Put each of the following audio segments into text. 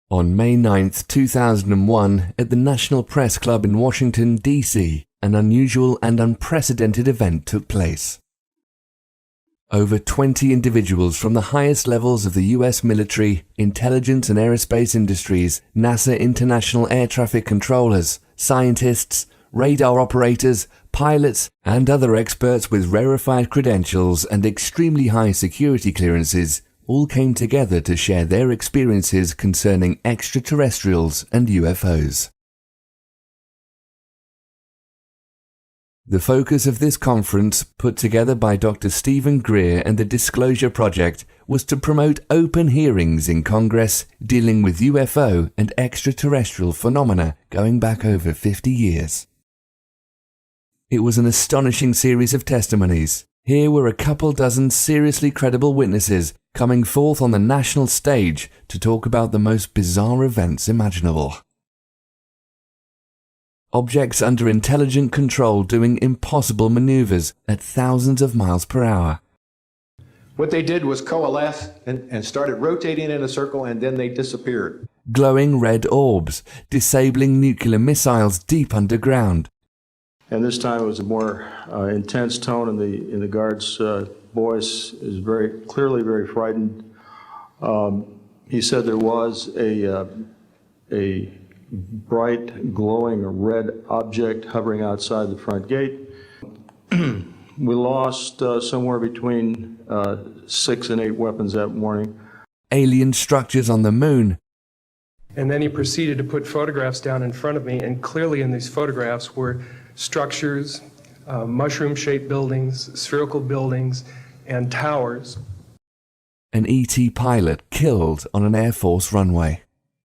On May 9, 2001, at the National Press Club in Washington, D.C., an unusual and unprecedented event took place. Over 20 individuals from the highest levels of the U.S. military, intelligence and aerospace industries, NASA international air traffic controllers, scientists, radar operators, pilots, and other experts with rarefied credentials and extremely high security clearances all came together to share their experiences concerning extraterrestrials and UFOs. The focus of this conference, put together by Dr. Stephen Greer and the Disclosure Project, was to promote open hearings in Congress dealing with UFO and extraterrestrial phenomena going back over 50 years. It was an astonishing series of testimonies. Here were a couple dozen seriously credible witnesses coming forth on the national stage to talk about the most bizarre events imaginable. Objects under intelligent control doing impossible maneuvers at thousands of miles per hour. What they did was coalesce and started rotating in a circle, and then they disappeared. Glowing red orbs, disabling nuclear missiles deep underground. And this time it was a more intense tone in the guard's voice. Is very clearly very frightened. He said there was a bright, glowing red object hovering outside the front gate. We lost somewhere between 6 and 8 weapons that morning. Alien structures on the moon. And then he proceeded to put photographs down in front of me, and clearly in these photographs were structures, mushroom-shaped buildings, spherical buildings, and towers. An ET pilot killed on an Air Force runway.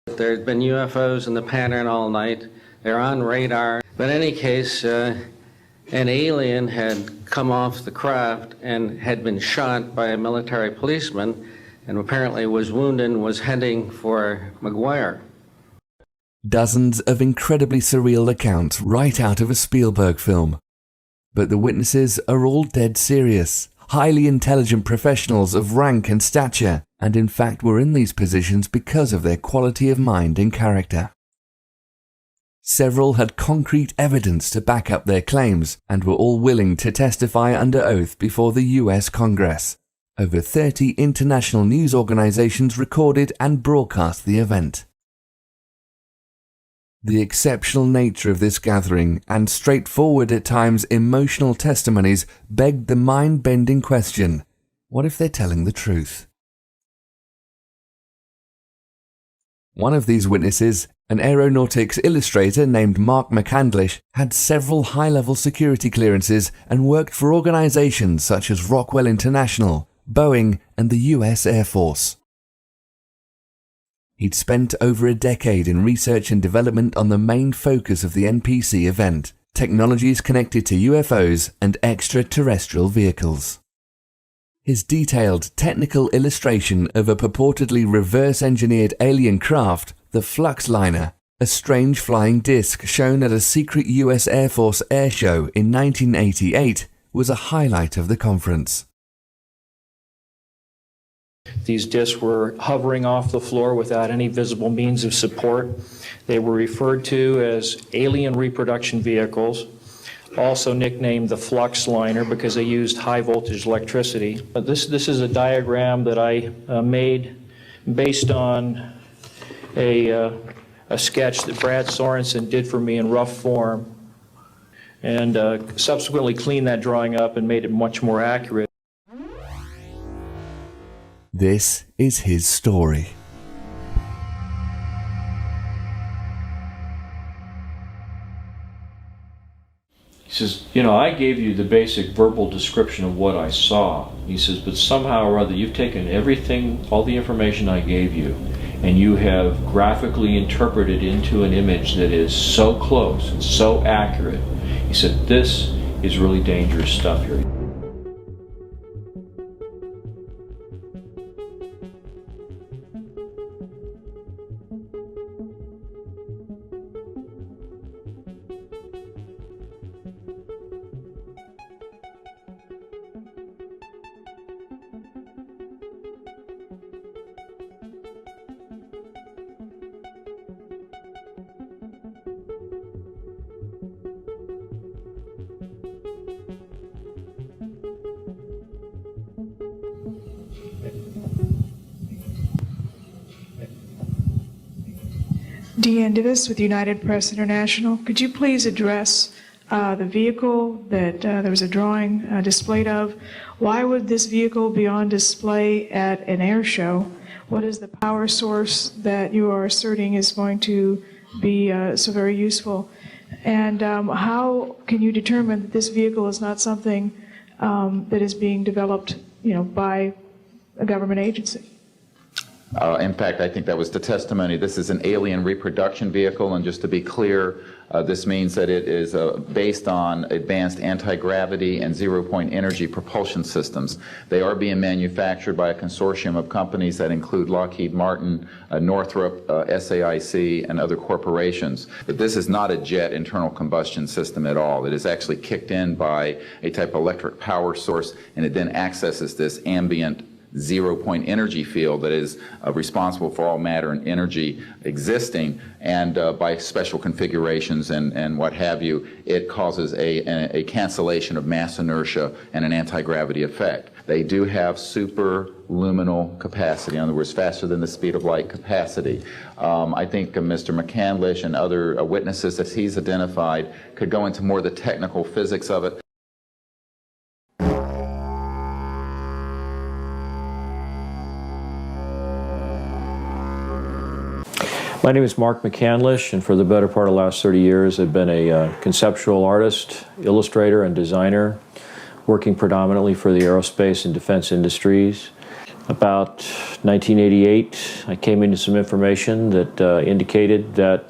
There's been UFOs in the pattern all night. They're on radar. But in any case, an alien had come off the craft and had been shot by a military policeman and apparently was wounded and was heading for McGuire. Dozens of incredibly surreal accounts right out of a Spielberg film. But the witnesses are all dead serious, highly intelligent professionals of rank and stature, and in fact were in these positions because of their quality of mind and character. Several had concrete evidence to back up their claims and were all willing to testify under oath before the US Congress. Over 30 international news organizations recorded and broadcast the event. The exceptional nature of this gathering and straightforward at times emotional testimonies begged the mind-bending question, what if they're telling the truth? One of these witnesses, an aeronautics illustrator named Mark McCandlish, had several high-level security clearances and worked for organizations such as Rockwell International, Boeing, and the US Air Force. He'd spent over a decade in research and development on the main focus of the NPC event, technologies connected to UFOs and extraterrestrial vehicles. His detailed technical illustration of a purportedly reverse-engineered alien craft, the Fluxliner, a strange flying disc shown at a secret US Air Force air show in 1988, was a highlight of the conference. These discs were hovering off the floor without any visible means of support. They were referred to as alien reproduction vehicles, also nicknamed the Fluxliner because they used high voltage electricity. This is a diagram that I made based on a sketch that Brad Sorensen did for me in rough form, and subsequently cleaned that drawing up and made it much more accurate. This is his story. He says, I gave you the basic verbal description of what I saw. He says, but somehow or other you've taken everything, all the information I gave you, and you have graphically interpreted into an image that is so close and so accurate. He said, this is really dangerous stuff here. Deanne Divis with United Press International. Could you please address the vehicle that there was a drawing displayed of? Why would this vehicle be on display at an air show? What is the power source that you are asserting is going to be so very useful? And how can you determine that this vehicle is not something that is being developed, by a government agency? In fact, I think that was the testimony. This is an alien reproduction vehicle, and just to be clear, this means that it is based on advanced anti-gravity and zero-point energy propulsion systems. They are being manufactured by a consortium of companies that include Lockheed Martin, Northrop, SAIC, and other corporations. But this is not a jet internal combustion system at all. It is actually kicked in by a type of electric power source, and it then accesses this ambient zero-point energy field that is responsible for all matter and energy existing, and by special configurations and what have you, it causes a cancellation of mass inertia and an anti-gravity effect. They do have superluminal capacity, in other words, faster than the speed of light capacity. I think Mr. McCandlish and other witnesses that he's identified could go into more of the technical physics of it. My name is Mark McCandlish, and for the better part of the last 30 years, I've been a conceptual artist, illustrator, and designer, working predominantly for the aerospace and defense industries. About 1988, I came into some information that indicated that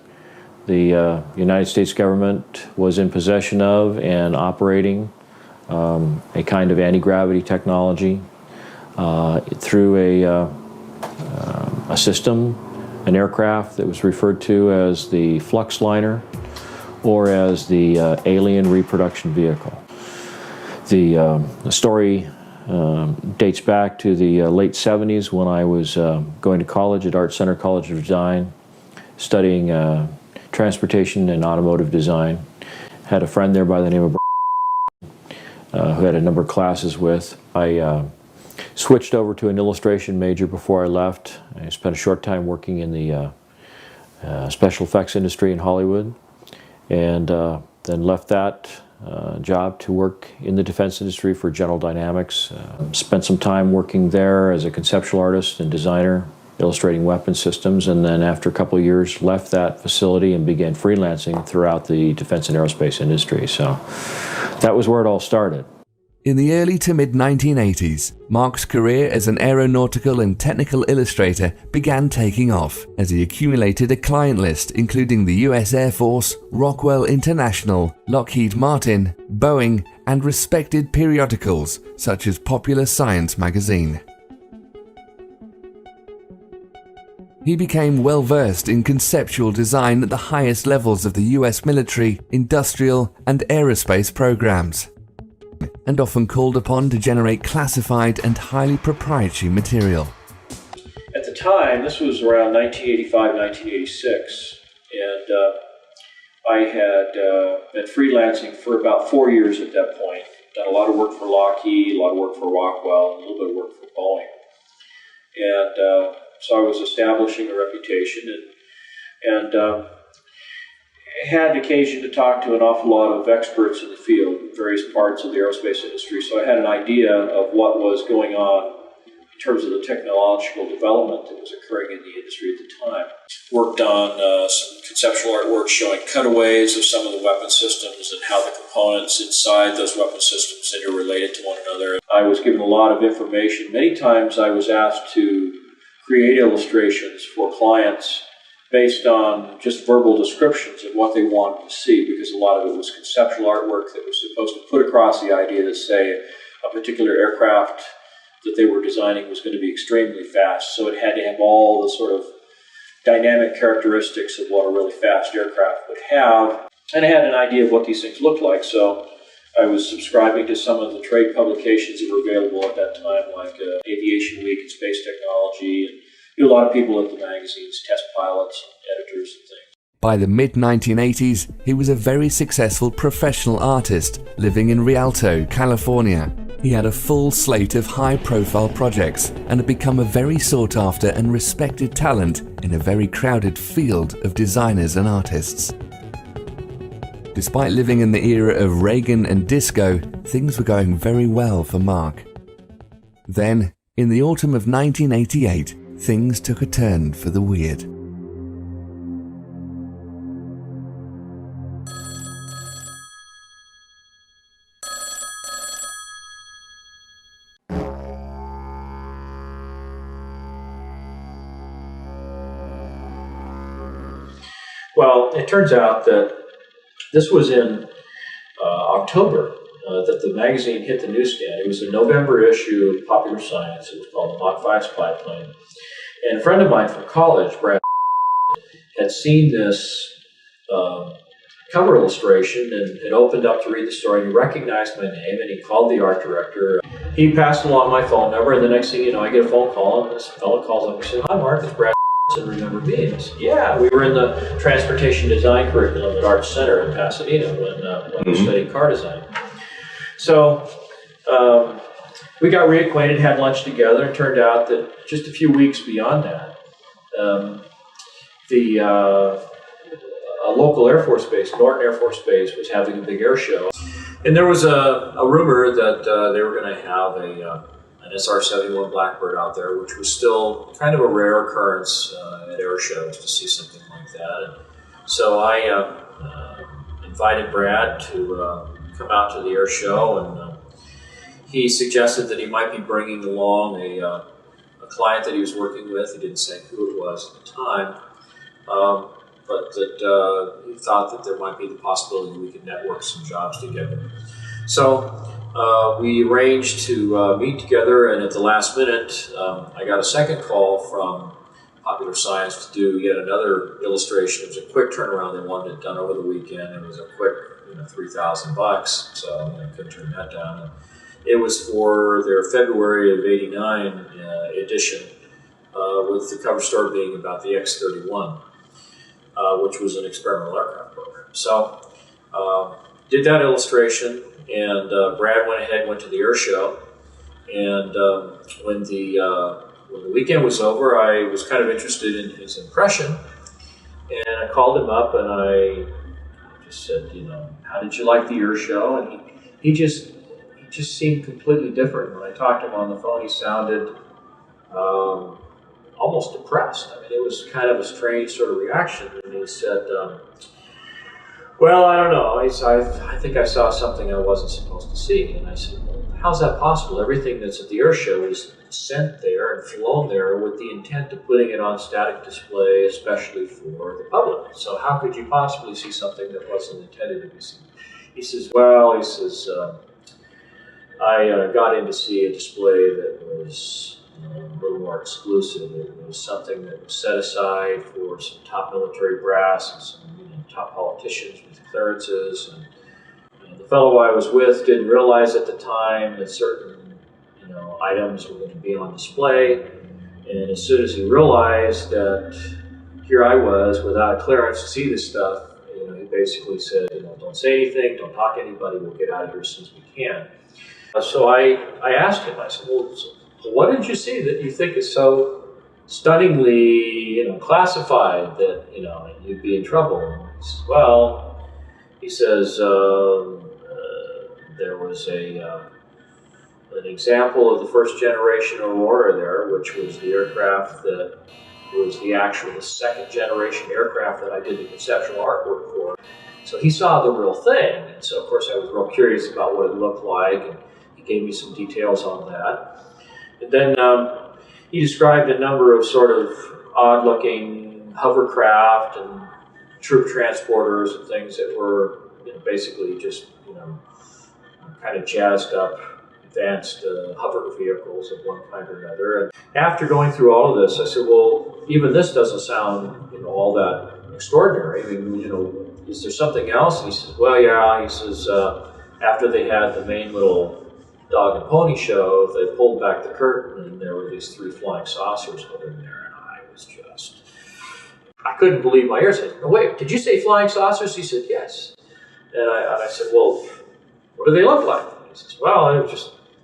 the United States government was in possession of and operating a kind of anti-gravity technology through a system, an aircraft that was referred to as the Fluxliner or as the alien reproduction vehicle. The story dates back to the late 70s when I was going to college at Art Center College of Design, studying transportation and automotive design. Had a friend there by the name of who had a number of classes with. I switched over to an illustration major before I left. I spent a short time working in the special effects industry in Hollywood, and then left that job to work in the defense industry for General Dynamics. Spent some time working there as a conceptual artist and designer, illustrating weapon systems, and then after a couple of years left that facility and began freelancing throughout the defense and aerospace industry. So that was where it all started. In the early to mid-1980s, Mark's career as an aeronautical and technical illustrator began taking off as he accumulated a client list including the US Air Force, Rockwell International, Lockheed Martin, Boeing, and respected periodicals such as Popular Science magazine. He became well-versed in conceptual design at the highest levels of the US military, industrial, and aerospace programs, and often called upon to generate classified and highly proprietary material. At the time, this was around 1985, 1986, and I had been freelancing for about 4 years at that point. Done a lot of work for Lockheed, a lot of work for Rockwell, and a little bit of work for Boeing. And so I was establishing a reputation, and had occasion to talk to an awful lot of experts in the field, in various parts of the aerospace industry, so I had an idea of what was going on in terms of the technological development that was occurring in the industry at the time. Worked on some conceptual artwork showing cutaways of some of the weapon systems and how the components inside those weapon systems interrelated to one another. I was given a lot of information. Many times I was asked to create illustrations for clients based on just verbal descriptions of what they wanted to see, because a lot of it was conceptual artwork that was supposed to put across the idea that, say, a particular aircraft that they were designing was going to be extremely fast, so it had to have all the sort of dynamic characteristics of what a really fast aircraft would have, and I had an idea of what these things looked like, so I was subscribing to some of the trade publications that were available at that time, like Aviation Week and Space Technology, and a lot of people at the magazines, test pilots, editors, and things. By the mid-1980s, he was a very successful professional artist living in Rialto, California, He had a full slate of high-profile projects and had become a very sought-after and respected talent in a very crowded field of designers and artists. Despite living in the era of Reagan and disco, things were going very well for Mark. Then, in the autumn of 1988, things took a turn for the weird. Well, it turns out that this was in October that the magazine hit the newsstand. It was a November issue of Popular Science. It was called the Mach 5 Spy Plane. And a friend of mine from college, Brad, had seen this cover illustration and had opened up to read the story, and he recognized my name, and he called the art director. He passed along my phone number, and the next thing you know, I get a phone call, and this fellow calls up and said, "Hi, Mark, it's Brad. And remember me?" And I said, "Yeah, we were in the transportation design curriculum at Art Center in Pasadena when we studied car design." So we got reacquainted, had lunch together, and turned out that just a few weeks beyond that, a local Air Force base, Norton Air Force Base, was having a big air show. And there was a rumor that they were going to have an SR-71 Blackbird out there, which was still kind of a rare occurrence at air shows to see something like that. And so I invited Brad to come out to the air show, and he suggested that he might be bringing along a client that he was working with. He didn't say who it was at the time, but that he thought that there might be the possibility we could network some jobs together. So we arranged to meet together, and at the last minute, I got a second call from Popular Science to do yet another illustration. It was a quick turnaround. They wanted it done over the weekend. It was a quick, $3,000, so I couldn't turn that down. And it was for their February of '89 edition, with the cover story being about the X-31, which was an experimental aircraft program. So did that illustration. And Brad went ahead and went to the air show. And when the weekend was over, I was kind of interested in his impression. And I called him up and I just said, how did you like the air show? And he just seemed completely different. When I talked to him on the phone, he sounded almost depressed. I mean, it was kind of a strange sort of reaction. And he said, "Well, I don't know. I think I saw something I wasn't supposed to see." And I said, "Well, how's that possible? Everything that's at the air show is sent there and flown there with the intent of putting it on static display, especially for the public. So how could you possibly see something that wasn't intended to be seen?" He says, I got in to see a display that was a little more exclusive. It was something that was set aside for some top military brass and some top politicians with clearances. And the fellow I was with didn't realize at the time that certain items were going to be on display. And as soon as he realized that here I was without a clearance to see this stuff, he basically said, "Don't say anything, don't talk to anybody, we'll get out of here as soon as we can." So I asked him, I said, "Well, what did you see that you think is so stunningly, classified that, you'd be in trouble?" And he says, "Well," he says, "there was an example of the first generation Aurora there, which was the aircraft that was the second generation aircraft that I did the conceptual artwork for." So he saw the real thing. And so, of course, I was real curious about what it looked like. And he gave me some details on that. And then he described a number of sort of odd-looking hovercraft and troop transporters and things that were basically just kind of jazzed up, advanced hover vehicles of one kind or another. And after going through all of this, I said, "Well, even this doesn't sound all that extraordinary. I mean, is there something else?" And he says, "Well, yeah." He says, after they had the main little dog and pony show, they pulled back the curtain and there were these 3 flying saucers hovering there, and I couldn't believe my ears. I said, "No, wait, did you say flying saucers?" He said, "Yes." And I said, "Well, what do they look like?" He says, "Well,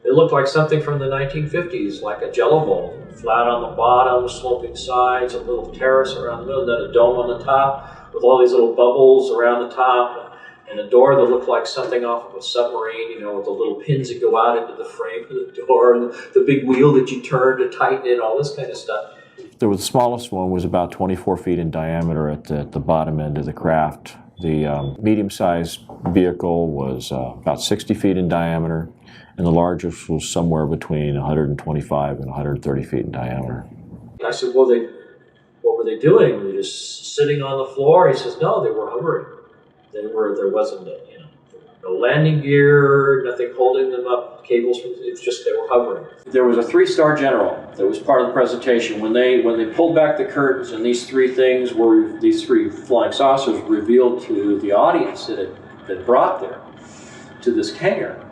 It looked like something from the 1950s, like a jello bowl, flat on the bottom, sloping sides, a little terrace around the middle, then a dome on the top with all these little bubbles around the top, and a door that looked like something off of a submarine, you know, with the little pins that go out into the frame of the door, and the big wheel that you turn to tighten it, all this kind of stuff. The smallest one was about 24 feet in diameter at the bottom end of the craft. The medium-sized vehicle was about 60 feet in diameter, and the largest was somewhere between 125 and 130 feet in diameter. I said, well, what were they doing? Were they just sitting on the floor? He says, no, they were hovering. There wasn't no landing gear, nothing holding them up, cables, it's just they were hovering. There was a 3-star general that was part of the presentation. When they pulled back the curtains and these three flying saucers were revealed to the audience that had been brought there to this hangar,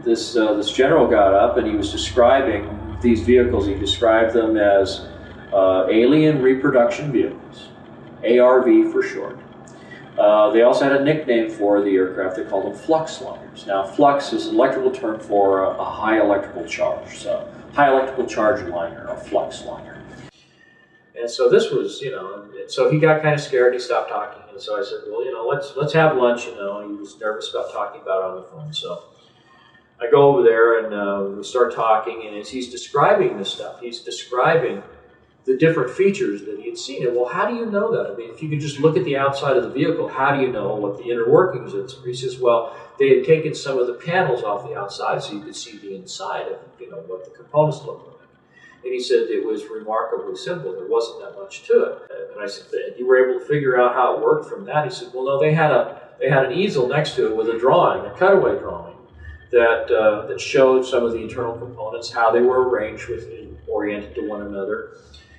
this general got up and he was describing these vehicles. He described them as alien reproduction vehicles, ARV for short. They also had a nickname for the aircraft. They called them Fluxliners. Now, flux is an electrical term for a high electrical charge. So, high electrical charge liner, a Fluxliner. And so this was, you know, so he got kind of scared. He stopped talking. And so I said, well, you know, let's have lunch. You know, he was nervous about talking about it on the phone. So I go over there and we start talking. And as he's describing this stuff, he's describing the different features that he had seen. And well, how do you know that? I mean, if you could just look at the outside of the vehicle, how do you know what the inner workings is? He says, well, they had taken some of the panels off the outside so you could see the inside of, you know, what the components looked like. And he said it was remarkably simple. There wasn't that much to it. And I said, and you were able to figure out how it worked from that? He said, well, no, they had an easel next to it with a drawing, a cutaway drawing, that showed some of the internal components, how they were arranged oriented to one another.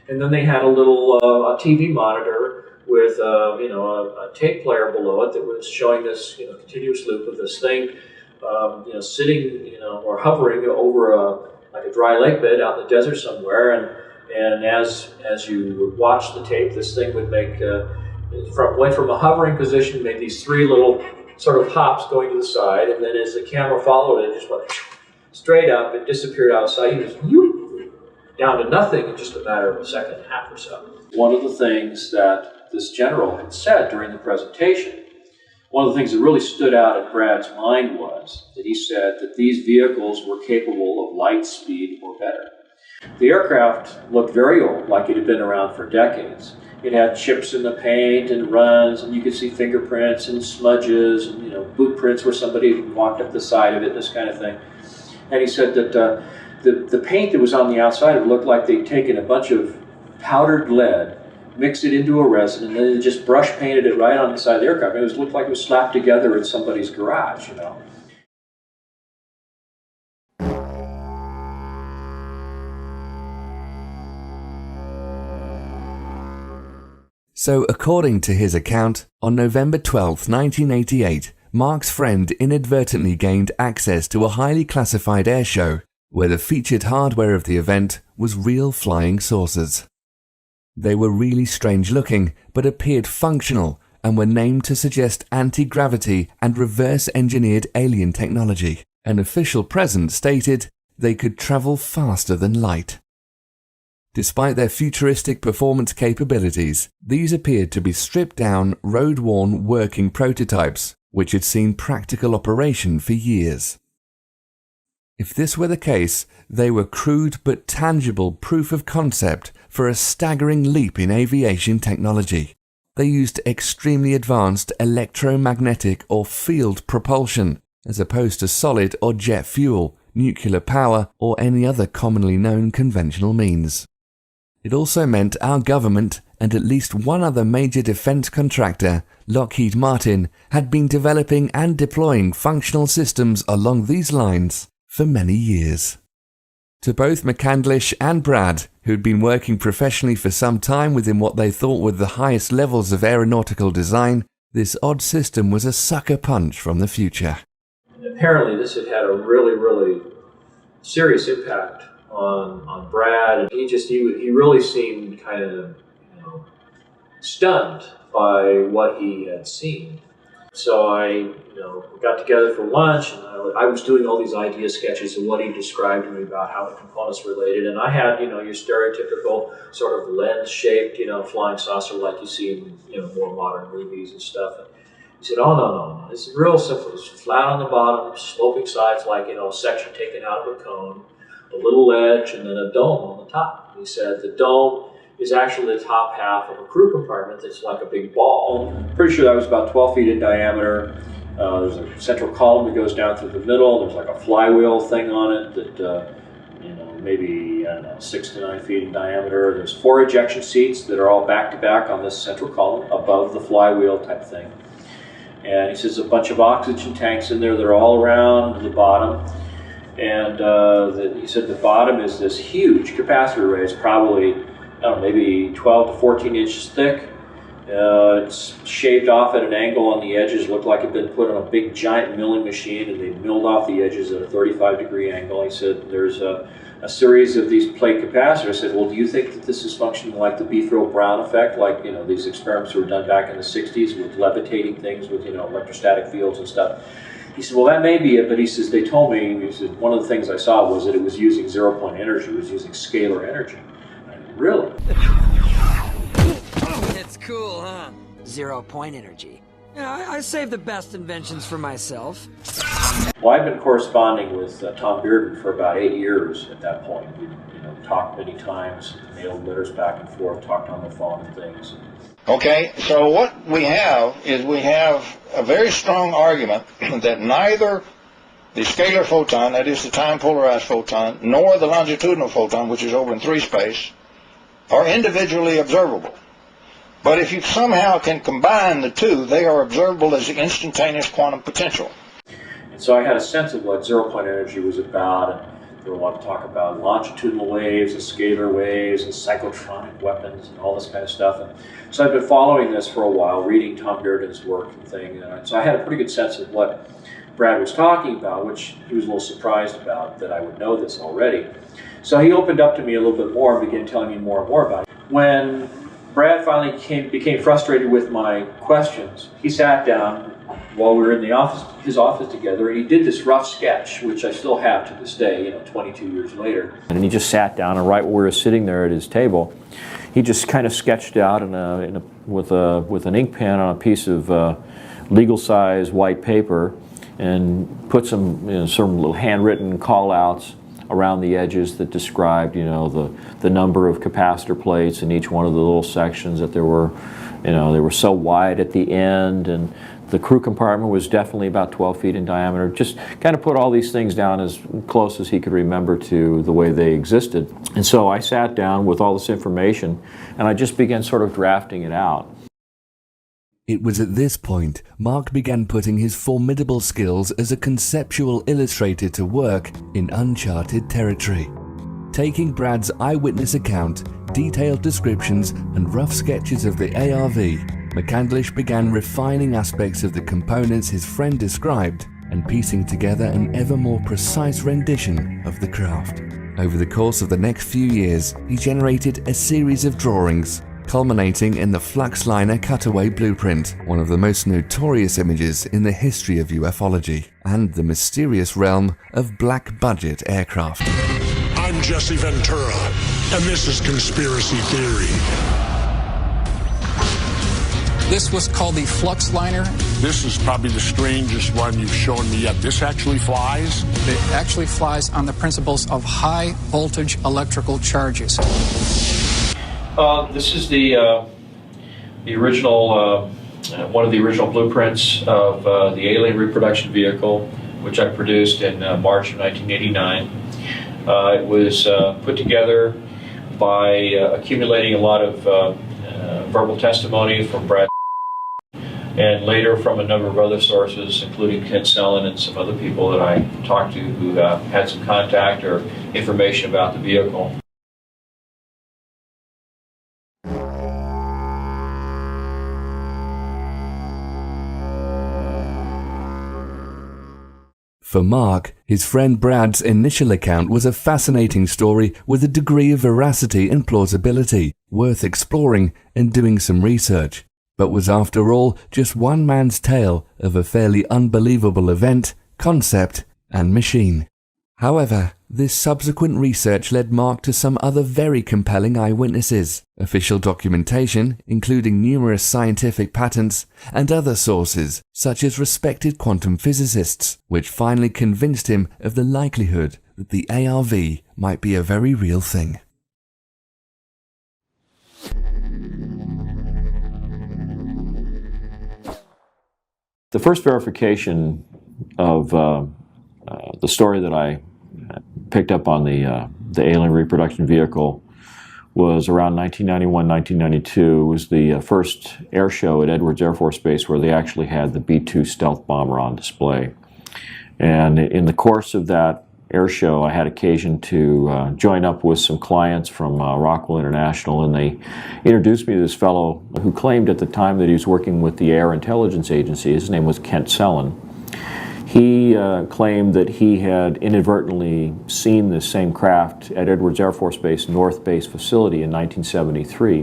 And then they had a little a TV monitor with a tape player below it that was showing this continuous loop of this thing sitting or hovering over like a dry lake bed out in the desert somewhere. And as you would watch the tape, this thing would make went from a hovering position, made these three little sort of hops going to the side, and then as the camera followed it, just went straight up and disappeared outside. He was down to nothing in just a matter of a second and a half or so. One of the things that this general had said during the presentation, one of the things that really stood out in Brad's mind was that he said that these vehicles were capable of light speed or better. The aircraft looked very old, like it had been around for decades. It had chips in the paint and runs, and you could see fingerprints and smudges and boot prints where somebody walked up the side of it, this kind of thing. And he said that the paint that was on the outside, it looked like they'd taken a bunch of powdered lead, mixed it into a resin, and then just brush painted it right on the side of the aircraft. It looked like it was slapped together in somebody's garage, So, according to his account, on November 12, 1988, Mark's friend inadvertently gained access to a highly classified airshow where the featured hardware of the event was real flying saucers. They were really strange looking, but appeared functional and were named to suggest anti-gravity and reverse-engineered alien technology. An official present stated they could travel faster than light. Despite their futuristic performance capabilities, these appeared to be stripped-down, road-worn working prototypes, which had seen practical operation for years. If this were the case, they were crude but tangible proof of concept for a staggering leap in aviation technology. They used extremely advanced electromagnetic or field propulsion, as opposed to solid or jet fuel, nuclear power, or any other commonly known conventional means. It also meant our government and at least one other major defense contractor, Lockheed Martin, had been developing and deploying functional systems along these lines for many years. To both McCandlish and Brad, who'd been working professionally for some time within what they thought were the highest levels of aeronautical design, this odd system was a sucker punch from the future. Apparently this had a really, really serious impact on Brad, and he really seemed kind of stunned by what he had seen. So we got together for lunch, and I was doing all these idea sketches of what he described to me about how the components related. And I had, your stereotypical sort of lens-shaped, flying saucer like you see in, more modern movies and stuff. And he said, "Oh, no. This is real simple. It's flat on the bottom, sloping sides like, a section taken out of a cone, a little ledge, and then a dome on the top." And he said the dome is actually the top half of a crew compartment that's like a big ball. Pretty sure that was about 12 feet in diameter. There's a central column that goes down through the middle. There's like a flywheel thing on it that, maybe, 6 to 9 feet in diameter. There's 4 ejection seats that are all back to back on this central column above the flywheel type thing. And he says a bunch of oxygen tanks in there that are all around the bottom. And he said the bottom is this huge capacitor array. It's probably, maybe 12 to 14 inches thick. It's shaved off at an angle on the edges, looked like it had been put on a big giant milling machine, and they milled off the edges at a 35-degree angle. He said there's a series of these plate capacitors. I said, "Well, do you think that this is functioning like the Beefril-Brown effect, like these experiments were done back in the 60s with levitating things with electrostatic fields and stuff?" He said, "Well, that may be it," but he says, "They told me," he said, "one of the things I saw was that it was using zero-point energy, it was using scalar energy." Really? It's cool, huh? 0-point energy. I save the best inventions for myself. Well, I've been corresponding with Tom Bearden for about 8 years at that point. We, talked many times, mailed letters back and forth, talked on the phone and things. Okay, so what we have is a very strong argument that neither the scalar photon, that is the time polarized photon, nor the longitudinal photon, which is over in 3 space, are individually observable. But if you somehow can combine the two, they are observable as the instantaneous quantum potential. And so I had a sense of what zero-point energy was about, and they want to talk about longitudinal waves and scalar waves and cyclotronic weapons and all this kind of stuff. And so I've been following this for a while, reading Tom Bearden's work and things. And so I had a pretty good sense of what Brad was talking about, which he was a little surprised about that I would know this already. So he opened up to me a little bit more and began telling me more and more about it. When Brad finally became frustrated with my questions, he sat down while we were in his office together, and he did this rough sketch, which I still have to this day, 22 years later. And he just sat down, and right where we were sitting there at his table, he just kind of sketched out with an ink pen on a piece of legal-size white paper, and put some some little handwritten call-outs around the edges that described, the number of capacitor plates in each one of the little sections, that there were, they were so wide at the end, and the crew compartment was definitely about 12 feet in diameter. Just kind of put all these things down as close as he could remember to the way they existed. And so I sat down with all this information, and I just began sort of drafting it out. It was at this point Mark began putting his formidable skills as a conceptual illustrator to work in uncharted territory. Taking Brad's eyewitness account, detailed descriptions, and rough sketches of the ARV, McCandlish began refining aspects of the components his friend described and piecing together an ever more precise rendition of the craft. Over the course of the next few years, he generated a series of drawings, culminating in the Fluxliner cutaway blueprint, one of the most notorious images in the history of ufology, and the mysterious realm of black-budget aircraft. I'm Jesse Ventura, and this is Conspiracy Theory. This was called the Fluxliner. This is probably the strangest one you've shown me yet. This actually flies? It actually flies on the principles of high voltage electrical charges. This is the original, one of the original blueprints of the alien reproduction vehicle, which I produced in March of 1989. It was put together by accumulating a lot of verbal testimony from Brad and later from a number of other sources, including Ken Sellen and some other people that I talked to who had some contact or information about the vehicle. For Mark, his friend Brad's initial account was a fascinating story with a degree of veracity and plausibility, worth exploring and doing some research. but was after all just one man's tale of a fairly unbelievable event, concept, and machine. However, this subsequent research led Mark to some other very compelling eyewitnesses, official documentation, including numerous scientific patents, and other sources, such as respected quantum physicists, which finally convinced him of the likelihood that the ARV might be a very real thing. The first verification of the story that I picked up on the alien reproduction vehicle was around 1991, 1992. It was the first air show at Edwards Air Force Base where they actually had the B-2 stealth bomber on display. And in the course of that air show, I had occasion to join up with some clients from Rockwell International, and they introduced me to this fellow who claimed at the time that he was working with the Air Intelligence Agency. His name was Kent Sellen. He claimed that he had inadvertently seen this same craft at Edwards Air Force Base North Base facility in 1973.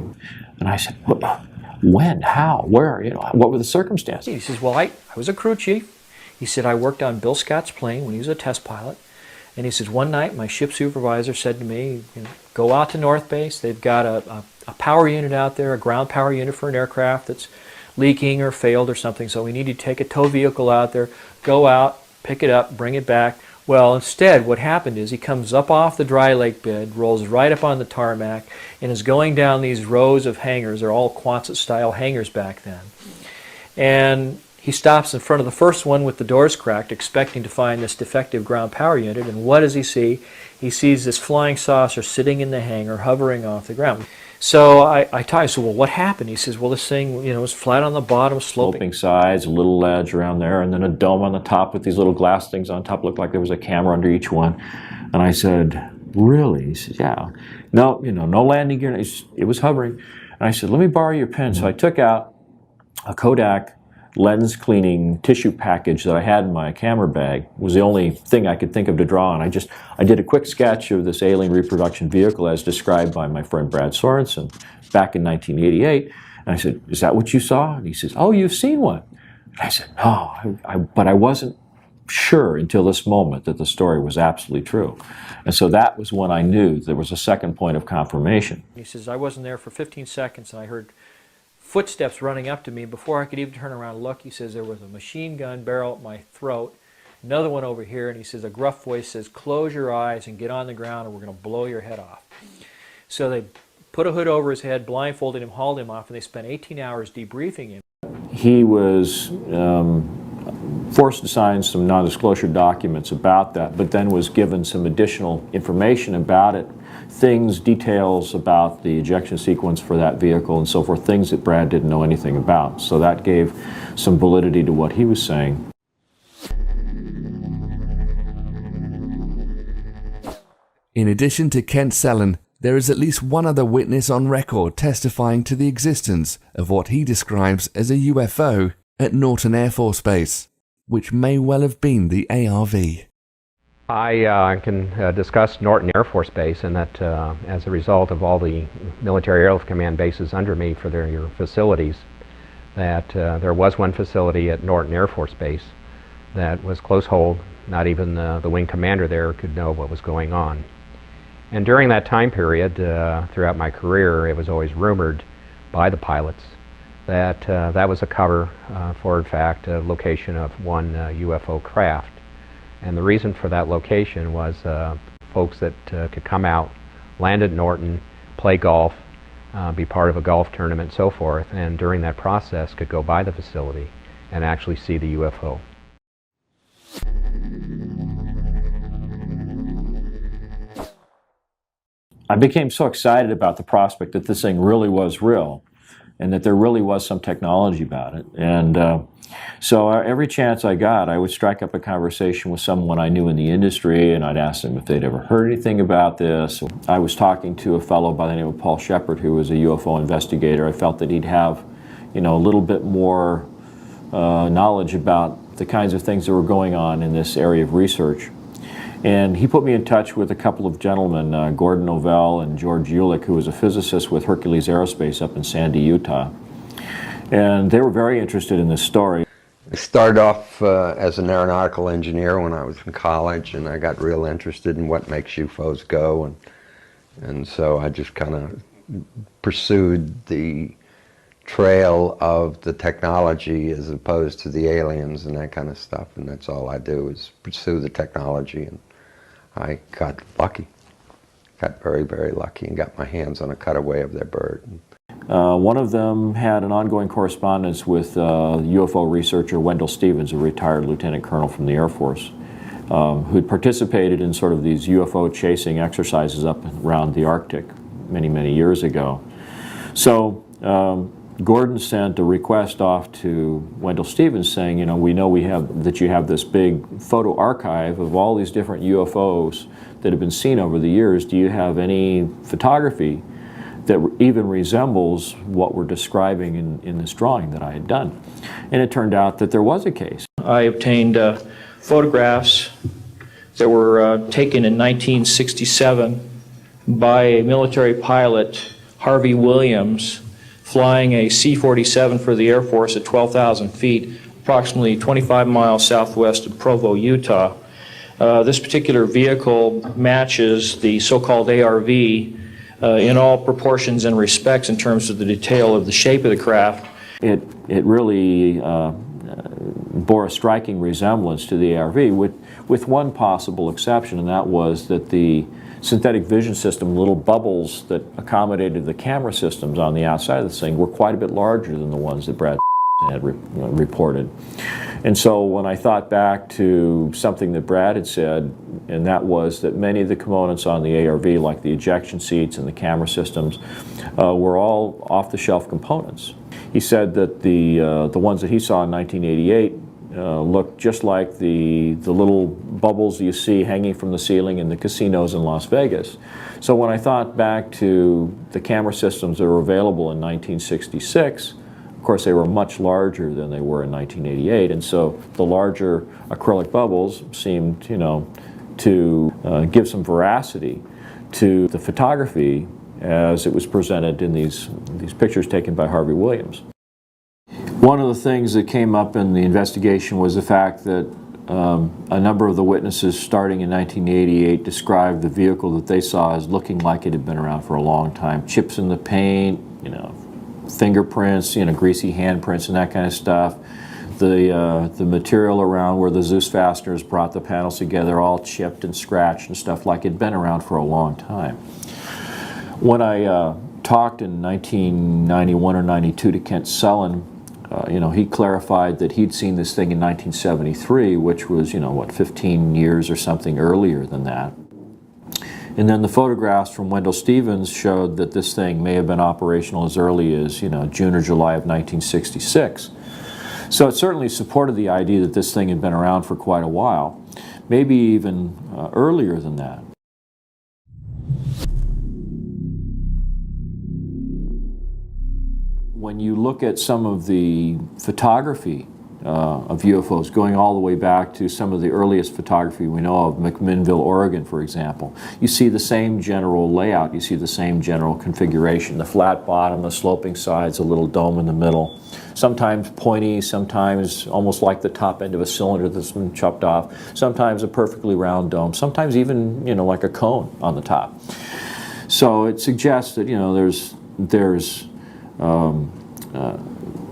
And I said, when, how, where, what were the circumstances? He says, well, I was a crew chief. He said, I worked on Bill Scott's plane when he was a test pilot. And he says, one night my ship supervisor said to me, go out to North Base. They've got a power unit out there, a ground power unit for an aircraft that's leaking or failed or something, so we need to take a tow vehicle out there, go out, pick it up, bring it back. Well, instead, what happened is he comes up off the dry lake bed, rolls right up on the tarmac, and is going down these rows of hangars. They're all Quonset-style hangars back then. And he stops in front of the first one with the doors cracked, expecting to find this defective ground power unit, and what does he see? He sees this flying saucer sitting in the hangar, hovering off the ground. So I said, well, what happened? He says, well, this thing, was flat on the bottom, sloping sides, a little ledge around there, and then a dome on the top with these little glass things on top. Looked like there was a camera under each one. And I said, really? He says, yeah. No, no landing gear. It was hovering. And I said, let me borrow your pen. So I took out a Kodak lens cleaning tissue package that I had in my camera bag. It was the only thing I could think of to draw on. I did a quick sketch of this alien reproduction vehicle as described by my friend Brad Sorensen back in 1988. And I said, is that what you saw? And he says, oh, you've seen one. And I said, no, but I wasn't sure until this moment that the story was absolutely true. And so that was when I knew there was a second point of confirmation. He says, I wasn't there for 15 seconds and I heard footsteps running up to me. Before I could even turn around and look, he says, there was a machine gun barrel at my throat, another one over here, and he says, a gruff voice says, close your eyes and get on the ground or we're going to blow your head off. So they put a hood over his head, blindfolded him, hauled him off, and they spent 18 hours debriefing him. He was forced to sign some non-disclosure documents about that, but then was given some additional information about it, details about the ejection sequence for that vehicle and so forth, things that Brad didn't know anything about. So that gave some validity to what he was saying. In addition to Kent Sellen, there is at least one other witness on record testifying to the existence of what he describes as a UFO at Norton Air Force Base, which may well have been the ARV. I can discuss Norton Air Force Base, and that as a result of all the military airlift command bases under me for their facilities, that there was one facility at Norton Air Force Base that was close hold. Not even the wing commander there could know what was going on. And during that time period, throughout my career, it was always rumored by the pilots that that was a cover for, in fact, a location of one UFO craft. And the reason for that location was folks that could come out, land at Norton, play golf, be part of a golf tournament, and so forth, and during that process could go by the facility and actually see the UFO. I became so excited about the prospect that this thing really was real and that there really was some technology about it. And so every chance I got, I would strike up a conversation with someone I knew in the industry, and I'd ask them if they'd ever heard anything about this. I was talking to a fellow by the name of Paul Shepard, who was a UFO investigator. I felt that he'd have, a little bit more knowledge about the kinds of things that were going on in this area of research. And he put me in touch with a couple of gentlemen, Gordon Novell and George Ulick, who was a physicist with Hercules Aerospace up in Sandy, Utah. And they were very interested in this story. I started off as an aeronautical engineer when I was in college, and I got real interested in what makes UFOs go, and so I just kind of pursued the trail of the technology as opposed to the aliens and that kind of stuff, and that's all I do is pursue the technology, and I got lucky. Got very, very lucky and got my hands on a cutaway of their bird. One of them had an ongoing correspondence with UFO researcher Wendell Stevens, a retired lieutenant colonel from the Air Force, who had participated in sort of these UFO chasing exercises up around the Arctic many, many years ago. So Gordon sent a request off to Wendell Stevens saying, you know that you have this big photo archive of all these different UFOs that have been seen over the years. Do you have any photography that even resembles what we're describing in this drawing that I had done? And it turned out that there was a case. I obtained photographs that were taken in 1967 by a military pilot, Harvey Williams, flying a C-47 for the Air Force at 12,000 feet, approximately 25 miles southwest of Provo, Utah. This particular vehicle matches the so-called ARV in all proportions and respects in terms of the detail of the shape of the craft. It really bore a striking resemblance to the ARV with one possible exception, and that was that the synthetic vision system, little bubbles that accommodated the camera systems on the outside of this thing, were quite a bit larger than the ones that Brad had reported. And so when I thought back to something that Brad had said, and that was that many of the components on the ARV, like the ejection seats and the camera systems, were all off-the-shelf components. He said that the ones that he saw in 1988 looked just like the little bubbles you see hanging from the ceiling in the casinos in Las Vegas. So when I thought back to the camera systems that were available in 1966, of course, they were much larger than they were in 1988, and so the larger acrylic bubbles seemed, to give some veracity to the photography as it was presented in these pictures taken by Harvey Williams. One of the things that came up in the investigation was the fact that a number of the witnesses starting in 1988 described the vehicle that they saw as looking like it had been around for a long time. Chips in the paint, fingerprints, greasy handprints and that kind of stuff. The material around where the Zeus fasteners brought the panels together all chipped and scratched and stuff like it'd been around for a long time. When I talked in 1991 or 92 to Kent Sullen, he clarified that he'd seen this thing in 1973, which was, 15 years or something earlier than that. And then the photographs from Wendell Stevens showed that this thing may have been operational as early as, June or July of 1966. So it certainly supported the idea that this thing had been around for quite a while, maybe even earlier than that. When you look at some of the photography of UFOs, going all the way back to some of the earliest photography we know of, McMinnville, Oregon, for example, you see the same general layout, you see the same general configuration, the flat bottom, the sloping sides, a little dome in the middle, sometimes pointy, sometimes almost like the top end of a cylinder that's been chopped off, sometimes a perfectly round dome, sometimes even, like a cone on the top. So it suggests that, there's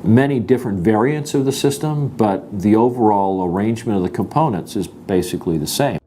many different variants of the system, but the overall arrangement of the components is basically the same.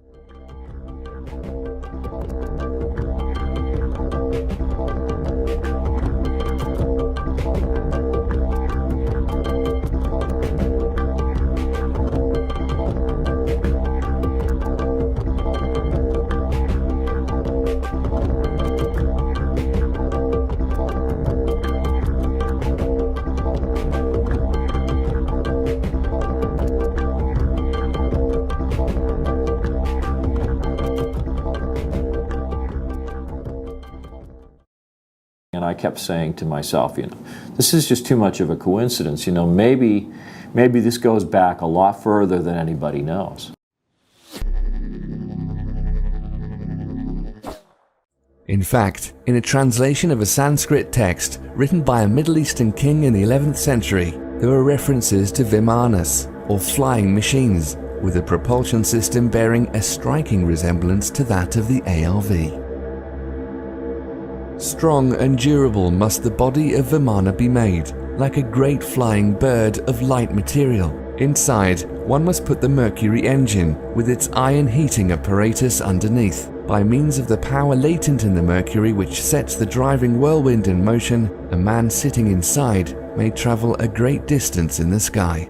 And I kept saying to myself, this is just too much of a coincidence. Maybe this goes back a lot further than anybody knows. In fact, in a translation of a Sanskrit text written by a Middle Eastern king in the 11th century, there were references to vimanas, or flying machines, with a propulsion system bearing a striking resemblance to that of the ARV. Strong and durable must the body of Vimana be made, like a great flying bird of light material. Inside, one must put the Mercury engine with its iron heating apparatus underneath. By means of the power latent in the Mercury which sets the driving whirlwind in motion, a man sitting inside may travel a great distance in the sky.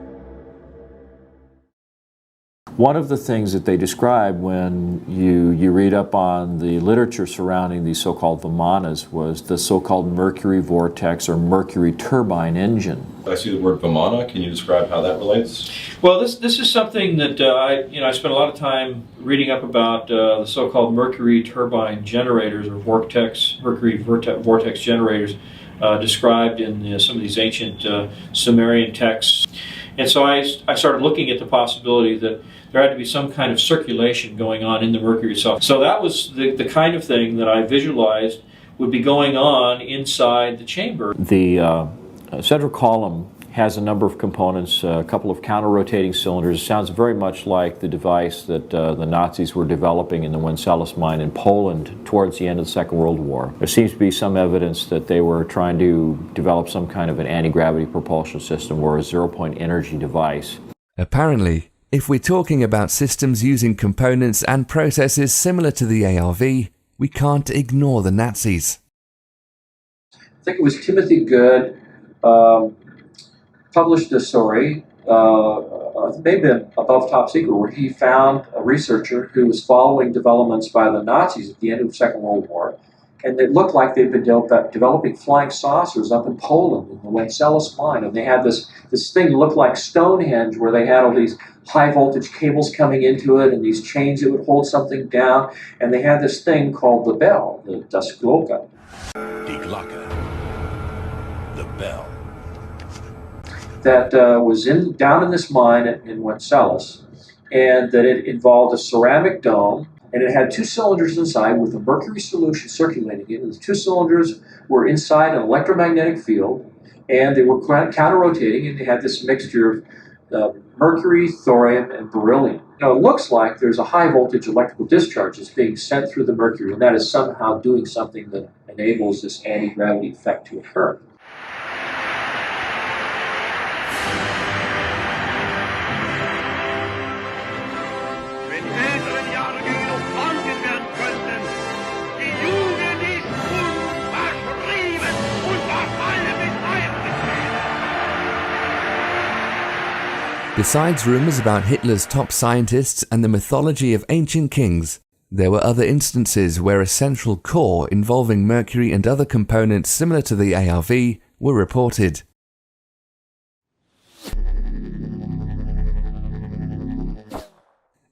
One of the things that they described when you read up on the literature surrounding these so-called Vimanas was the so-called Mercury vortex or Mercury turbine engine. I see the word Vimana. Can you describe how that relates? Well, this is something that I spent a lot of time reading up about the so-called Mercury turbine generators or Mercury vortex generators described in some of these ancient Sumerian texts. And so I started looking at the possibility that there had to be some kind of circulation going on in the Mercury itself. So that was the kind of thing that I visualized would be going on inside the chamber. The central column has a number of components, a couple of counter-rotating cylinders. It sounds very much like the device that the Nazis were developing in the Wenceslas mine in Poland towards the end of the Second World War. There seems to be some evidence that they were trying to develop some kind of an anti-gravity propulsion system or a zero-point energy device. Apparently, if we're talking about systems using components and processes similar to the ARV, we can't ignore the Nazis. I think it was Timothy Good published a story, maybe above top secret, where he found a researcher who was following developments by the Nazis at the end of the Second World War, and it looked like they'd been developing flying saucers up in Poland in the Wenceslas mine, and they had this thing that looked like Stonehenge, where they had all these high voltage cables coming into it and these chains that would hold something down, and they had this thing called the bell, the Das Glocke. Die Glocke. The bell. That was down in this mine in Wenceslas, and that it involved a ceramic dome, and it had two cylinders inside with a mercury solution circulating in it. The two cylinders were inside an electromagnetic field, and they were counter-rotating, and they had this mixture of mercury, thorium, and beryllium. Now, it looks like there's a high-voltage electrical discharge that's being sent through the mercury, and that is somehow doing something that enables this anti-gravity effect to occur. Besides rumors about Hitler's top scientists and the mythology of ancient kings, there were other instances where a central core involving mercury and other components similar to the ARV were reported.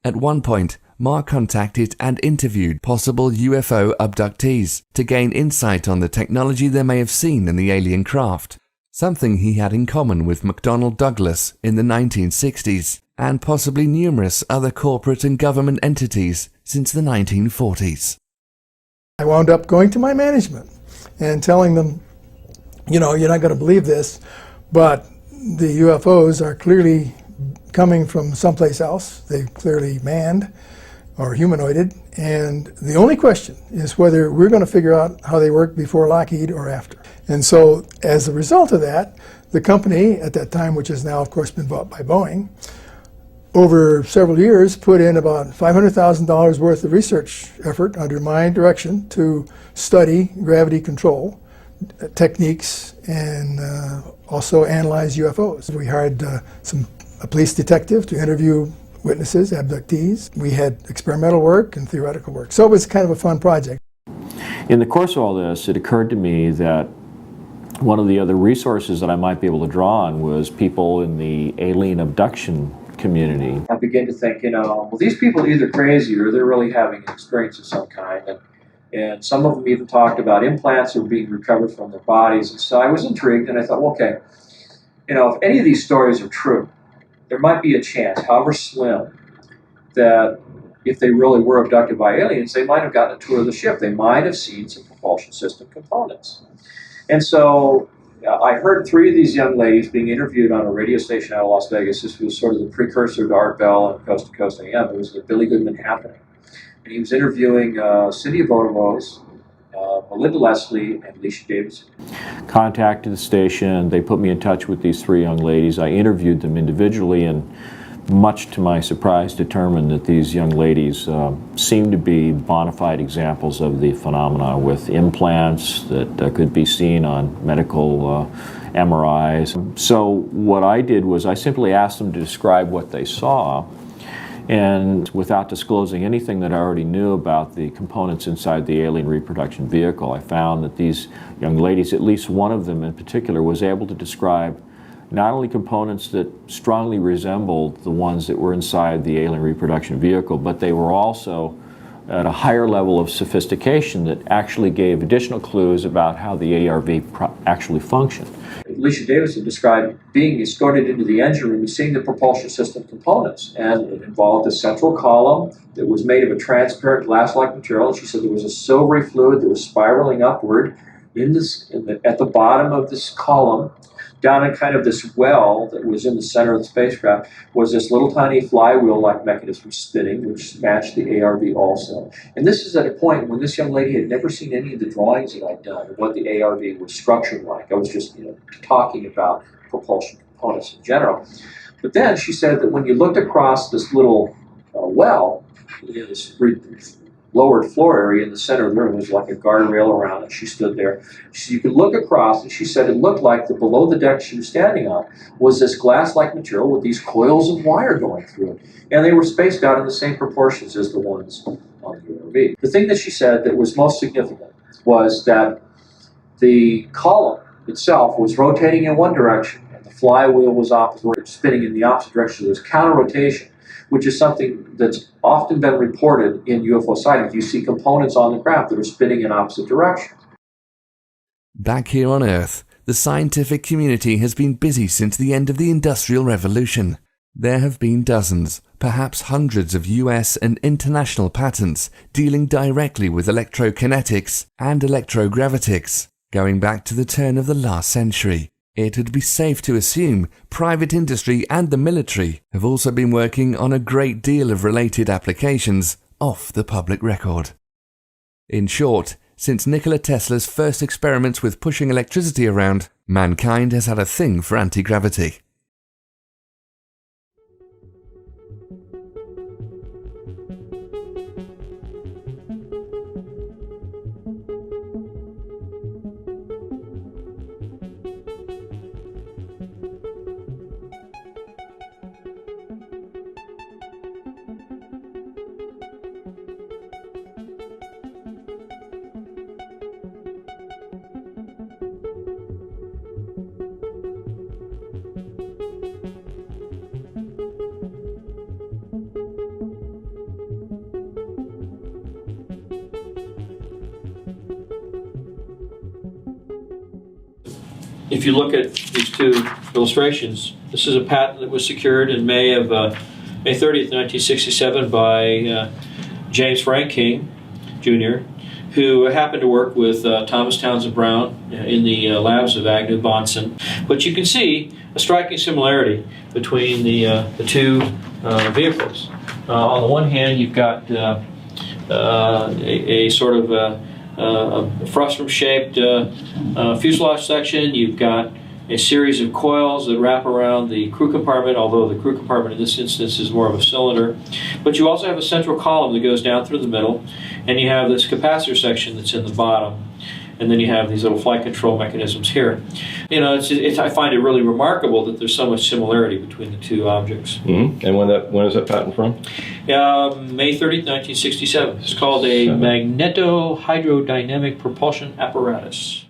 At one point, Marr contacted and interviewed possible UFO abductees to gain insight on the technology they may have seen in the alien craft, something he had in common with McDonnell Douglas in the 1960s, and possibly numerous other corporate and government entities since the 1940s. I wound up going to my management and telling them, you know, you're not going to believe this, but the UFOs are clearly coming from someplace else. They're clearly manned or humanoided, and the only question is whether we're going to figure out how they work before Lockheed or after. And so as a result of that, the company at that time, which has now of course been bought by Boeing, over several years put in about $500,000 worth of research effort under my direction to study gravity control techniques and also analyze UFOs. We hired a police detective to interview witnesses, abductees. We had experimental work and theoretical work. So it was kind of a fun project. In the course of all this, it occurred to me that one of the other resources that I might be able to draw on was people in the alien abduction community. I began to think, well, these people are either crazy or they're really having an experience of some kind. And some of them even talked about implants that were being recovered from their bodies. And so I was intrigued, and I thought, well, okay, if any of these stories are true, there might be a chance, however slim, that if they really were abducted by aliens, they might have gotten a tour of the ship. They might have seen some propulsion system components. And so I heard three of these young ladies being interviewed on a radio station out of Las Vegas. This was sort of the precursor to Art Bell and Coast to Coast AM. It was the Billy Goodman Happening. And he was interviewing Cindy Vodovos, Melinda Leslie, and Alicia Davidson. Contacted the station. They put me in touch with these three young ladies. I interviewed them individually, and much to my surprise determined that these young ladies seemed to be bona fide examples of the phenomena, with implants that could be seen on medical MRIs. So what I did was I simply asked them to describe what they saw, and without disclosing anything that I already knew about the components inside the alien reproduction vehicle, I found that these young ladies, at least one of them in particular, was able to describe not only components that strongly resembled the ones that were inside the alien reproduction vehicle, but they were also at a higher level of sophistication that actually gave additional clues about how the ARV actually functioned. Alicia Davidson described being escorted into the engine room and seeing the propulsion system components. And it involved a central column that was made of a transparent glass-like material. And she said there was a silvery fluid that was spiraling upward at the bottom of this column. Down in kind of this well that was in the center of the spacecraft was this little tiny flywheel-like mechanism spinning, which matched the ARV also. And this is at a point when this young lady had never seen any of the drawings that I'd done of what the ARV was structured like. I was just, talking about propulsion components in general. But then she said that when you looked across this little well, this lowered floor area in the center of the room, was like a guardrail around it. She stood there. You could look across, and she said it looked like the below the deck she was standing on was this glass-like material with these coils of wire going through it. And they were spaced out in the same proportions as the ones on the ARV. The thing that she said that was most significant was that the column itself was rotating in one direction, and the flywheel was spinning in the opposite direction. There was counter-rotation, which is something that's often been reported in UFO sightings. You see components on the craft that are spinning in opposite directions. Back here on Earth, the scientific community has been busy since the end of the Industrial Revolution. There have been dozens, perhaps hundreds of US and international patents dealing directly with electrokinetics and electrogravitics, going back to the turn of the last century. It would be safe to assume private industry and the military have also been working on a great deal of related applications off the public record. In short, since Nikola Tesla's first experiments with pushing electricity around, mankind has had a thing for anti-gravity. If you look at these two illustrations, this is a patent that was secured in May 30th, 1967 by James Frank King, Jr., who happened to work with Thomas Townsend Brown in the labs of Agnew Bonson. But you can see a striking similarity between the two vehicles. On the one hand, you've got a sort of a frustrum-shaped fuselage section. You've got a series of coils that wrap around the crew compartment, although the crew compartment in this instance is more of a cylinder. But you also have a central column that goes down through the middle, and you have this capacitor section that's in the bottom. And then you have these little flight control mechanisms here. I find it really remarkable that there's so much similarity between the two objects. Mm-hmm. And when is that patent from? May 30th, 1967. It's called a magneto-hydrodynamic propulsion apparatus.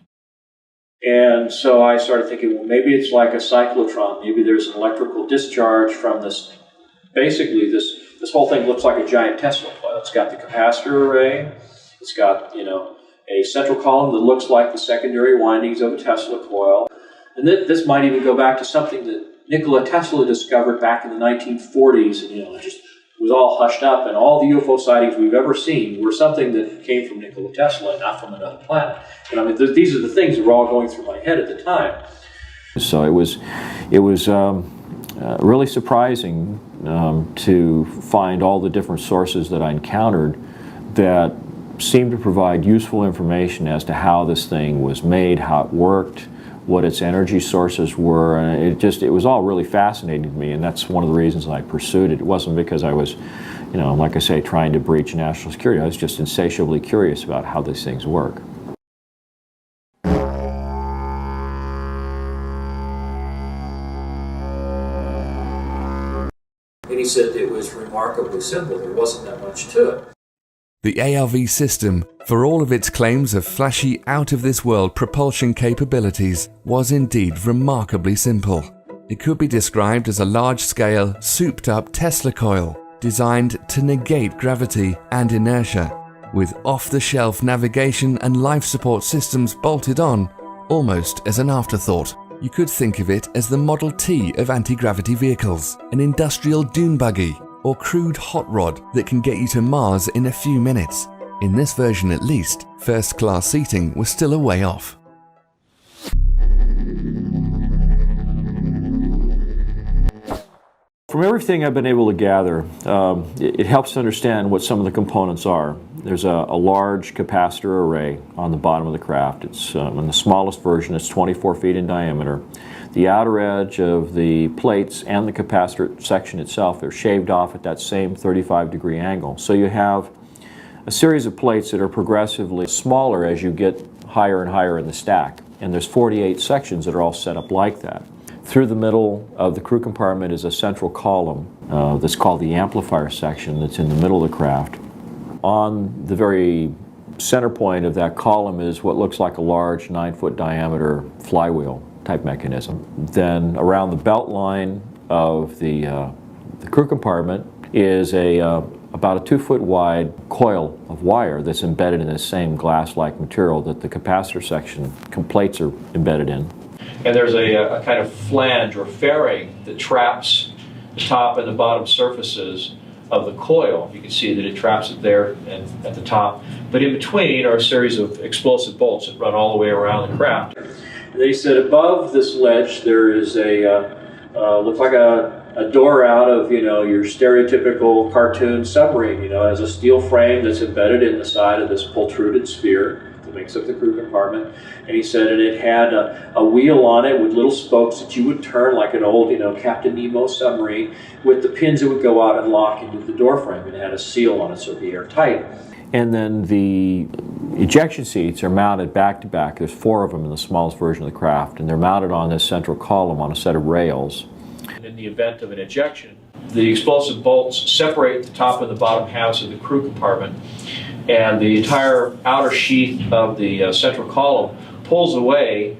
And so I started thinking, well, maybe it's like a cyclotron. Maybe there's an electrical discharge from this. Basically, this whole thing looks like a giant Tesla coil. It's got the capacitor array. It's got, a central column that looks like the secondary windings of a Tesla coil. And this might even go back to something that Nikola Tesla discovered back in the 1940s, and just was all hushed up, and all the UFO sightings we've ever seen were something that came from Nikola Tesla, not from another planet. And I mean, these are the things that were all going through my head at the time. So it was really surprising to find all the different sources that I encountered that seemed to provide useful information as to how this thing was made, how it worked, what its energy sources were, and it was all really fascinating to me, and that's one of the reasons I pursued it. It wasn't because I was, like I say, trying to breach national security. I was just insatiably curious about how these things work. And he said it was remarkably simple. There wasn't that much to it. The ARV system, for all of its claims of flashy, out-of-this-world propulsion capabilities, was indeed remarkably simple. It could be described as a large-scale, souped-up Tesla coil, designed to negate gravity and inertia, with off-the-shelf navigation and life support systems bolted on, almost as an afterthought. You could think of it as the Model T of anti-gravity vehicles, an industrial dune buggy, or crude hot rod that can get you to Mars in a few minutes. In this version at least, first-class seating was still a way off. From everything I've been able to gather, it helps to understand what some of the components are. There's a large capacitor array on the bottom of the craft. It's in the smallest version, it's 24 feet in diameter. The outer edge of the plates and the capacitor section itself, they're shaved off at that same 35-degree angle. So you have a series of plates that are progressively smaller as you get higher and higher in the stack. And there's 48 sections that are all set up like that. Through the middle of the crew compartment is a central column that's called the amplifier section that's in the middle of the craft. On the very center point of that column is what looks like a large 9-foot diameter flywheel type mechanism. Then around the belt line of the crew compartment is about a 2-foot wide coil of wire that's embedded in the same glass-like material that the capacitor section plates are embedded in. And there's a kind of flange or fairing that traps the top and the bottom surfaces of the coil. You can see that it traps it there and at the top. But in between are a series of explosive bolts that run all the way around the craft. They said above this ledge there is looks like a door out of, your stereotypical cartoon submarine, has a steel frame that's embedded in the side of this protruded sphere that makes up the crew compartment. And he said it had a wheel on it with little spokes that you would turn like an old, Captain Nemo submarine, with the pins that would go out and lock into the door frame. It had a seal on it so it'd be airtight. And then the ejection seats are mounted back to back. There's 4 of them in the smallest version of the craft, and they're mounted on this central column on a set of rails. In the event of an ejection, the explosive bolts separate the top and the bottom halves of the crew compartment, and the entire outer sheath of the central column pulls away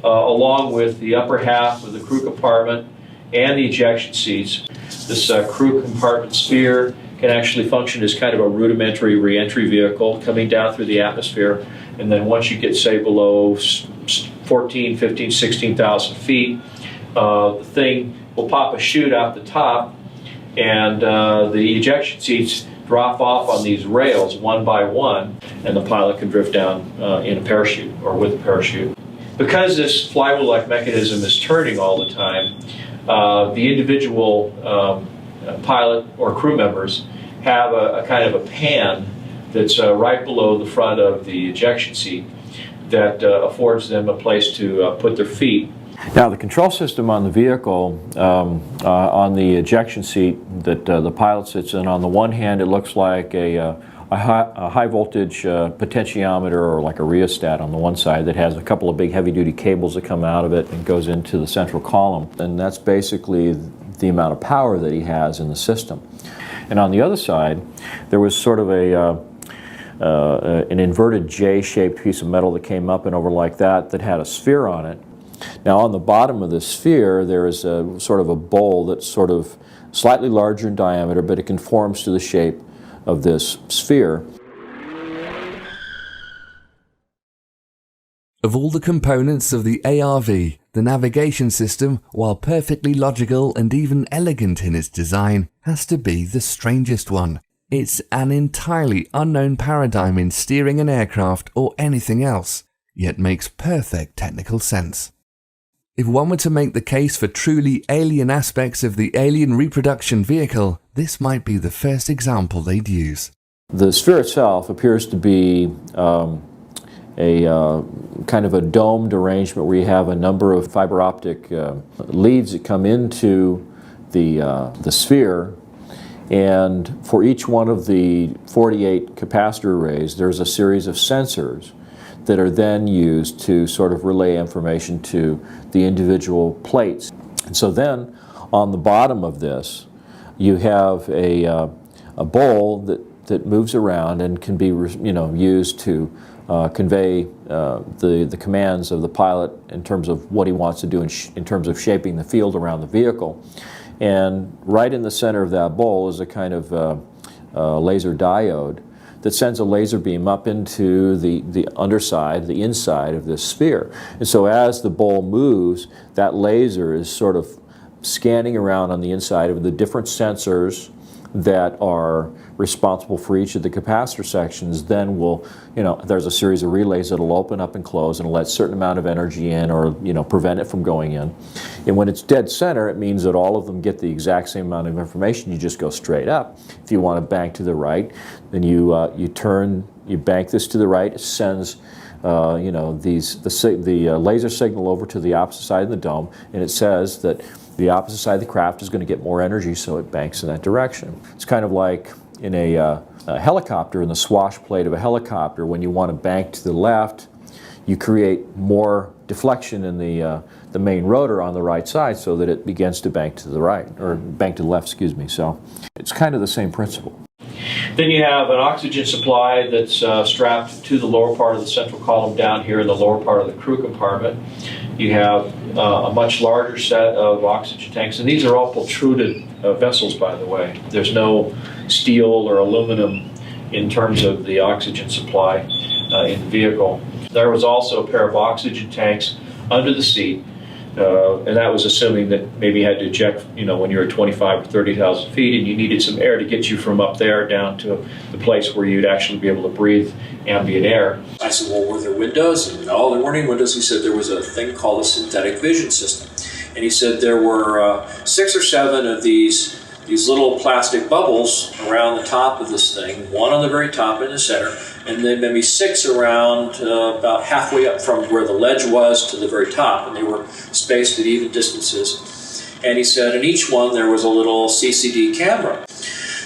along with the upper half of the crew compartment and the ejection seats. This crew compartment sphere can actually function as kind of a rudimentary re-entry vehicle coming down through the atmosphere, and then once you get, say, below 14, 15, 16,000 feet, the thing will pop a chute out the top, and the ejection seats drop off on these rails one by one, and the pilot can drift down in a parachute or with a parachute. Because this flywheel-like mechanism is turning all the time, the individual pilot or crew members have a kind of a pan that's right below the front of the ejection seat that affords them a place to put their feet. Now, the control system on the vehicle, on the ejection seat that the pilot sits in, on the one hand it looks like a high voltage potentiometer or like a rheostat on the one side that has a couple of big heavy duty cables that come out of it and goes into the central column. And that's basically the amount of power that he has in the system. And on the other side, there was sort of an inverted J-shaped piece of metal that came up and over like that had a sphere on it. Now on the bottom of the sphere there is a sort of a bowl that's sort of slightly larger in diameter, but it conforms to the shape of this sphere. Of all the components of the ARV, The navigation system, while perfectly logical and even elegant in its design, has to be the strangest one. It's an entirely unknown paradigm in steering an aircraft or anything else, yet makes perfect technical sense. If one were to make the case for truly alien aspects of the alien reproduction vehicle, this might be the first example they'd use. The sphere itself appears to be a kind of a domed arrangement where you have a number of fiber optic leads that come into the sphere, and for each one of the 48 capacitor arrays there's a series of sensors that are then used to sort of relay information to the individual plates. And so then on the bottom of this you have a bowl that moves around and can be used to convey the commands of the pilot in terms of what he wants to do in terms of shaping the field around the vehicle. And right in the center of that bowl is a kind of laser diode that sends a laser beam up into the underside, the inside of this sphere. And so as the bowl moves, that laser is sort of scanning around on the inside of the different sensors that are responsible for each of the capacitor sections. Then there's a series of relays that will open up and close and let a certain amount of energy in, or prevent it from going in. And when it's dead center, it means that all of them get the exact same amount of information. You just go straight up. If you want to bank to the right, then you bank this to the right. It sends the laser signal over to the opposite side of the dome, and it says that the opposite side of the craft is going to get more energy, so it banks in that direction. It's kind of like in a helicopter, in the swash plate of a helicopter. When you want to bank to the left, you create more deflection in the main rotor on the right side so that it begins to bank to the right, or bank to the left, excuse me. So it's kind of the same principle. Then you have an oxygen supply that's strapped to the lower part of the central column down here in the lower part of the crew compartment. You have a much larger set of oxygen tanks, and these are all protruded vessels, by the way. There's no steel or aluminum in terms of the oxygen supply in the vehicle. There was also a pair of oxygen tanks under the seat, and that was assuming that maybe you had to eject, when you were 25 or 30,000 feet, and you needed some air to get you from up there down to the place where you'd actually be able to breathe ambient air. I said, well, were there windows? And no, there weren't any windows. He said there was a thing called a synthetic vision system. And he said there were 6 or 7 of these little plastic bubbles around the top of this thing, one on the very top in the center, and then maybe 6 around about halfway up from where the ledge was to the very top, and they were spaced at even distances. And he said in each one there was a little CCD camera.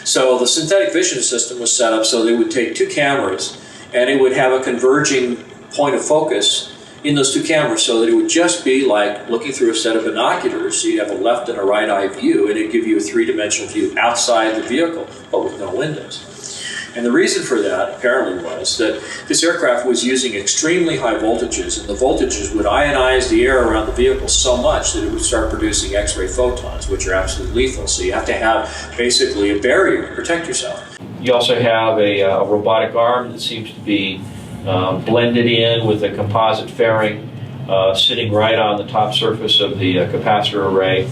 So the synthetic vision system was set up so they would take 2 cameras and it would have a converging point of focus in those 2 cameras, so that it would just be like looking through a set of binoculars. So you'd have a left and a right eye view, and it'd give you a 3-dimensional view outside the vehicle, but with no windows. And the reason for that, apparently, was that this aircraft was using extremely high voltages, and the voltages would ionize the air around the vehicle so much that it would start producing X-ray photons, which are absolutely lethal. So you have to have basically a barrier to protect yourself. You also have a robotic arm that seems to be blended in with a composite fairing sitting right on the top surface of the capacitor array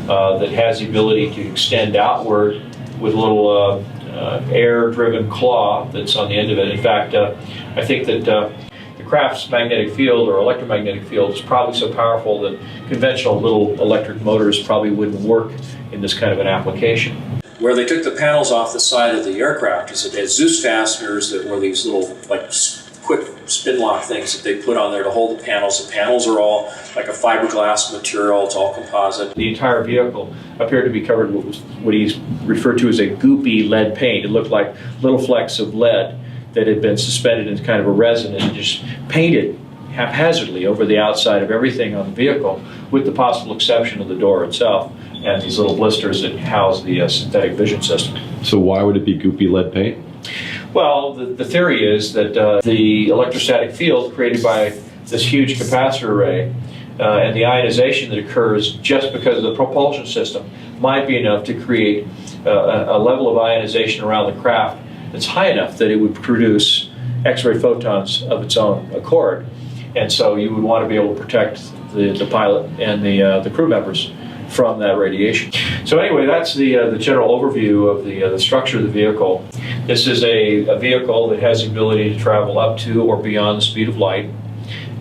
that has the ability to extend outward with a little air-driven claw that's on the end of it. In fact, I think that the craft's magnetic field or electromagnetic field is probably so powerful that conventional little electric motors probably wouldn't work in this kind of an application. Where they took the panels off the side of the aircraft is that they had Zeus fasteners that were these little, like, quick spin lock things that they put on there to hold the panels. The panels are all like a fiberglass material. It's all composite. The entire vehicle appeared to be covered with what he's referred to as a goopy lead paint. It looked like little flecks of lead that had been suspended in kind of a resin and just painted haphazardly over the outside of everything on the vehicle, with the possible exception of the door itself and these little blisters that house the synthetic vision system. So why would it be goopy lead paint? Well, the theory is that the electrostatic field created by this huge capacitor array and the ionization that occurs just because of the propulsion system might be enough to create a level of ionization around the craft that's high enough that it would produce X-ray photons of its own accord. And so you would want to be able to protect the pilot and the crew members from that radiation. So anyway, that's the general overview of the structure of the vehicle. This is a vehicle that has the ability to travel up to or beyond the speed of light.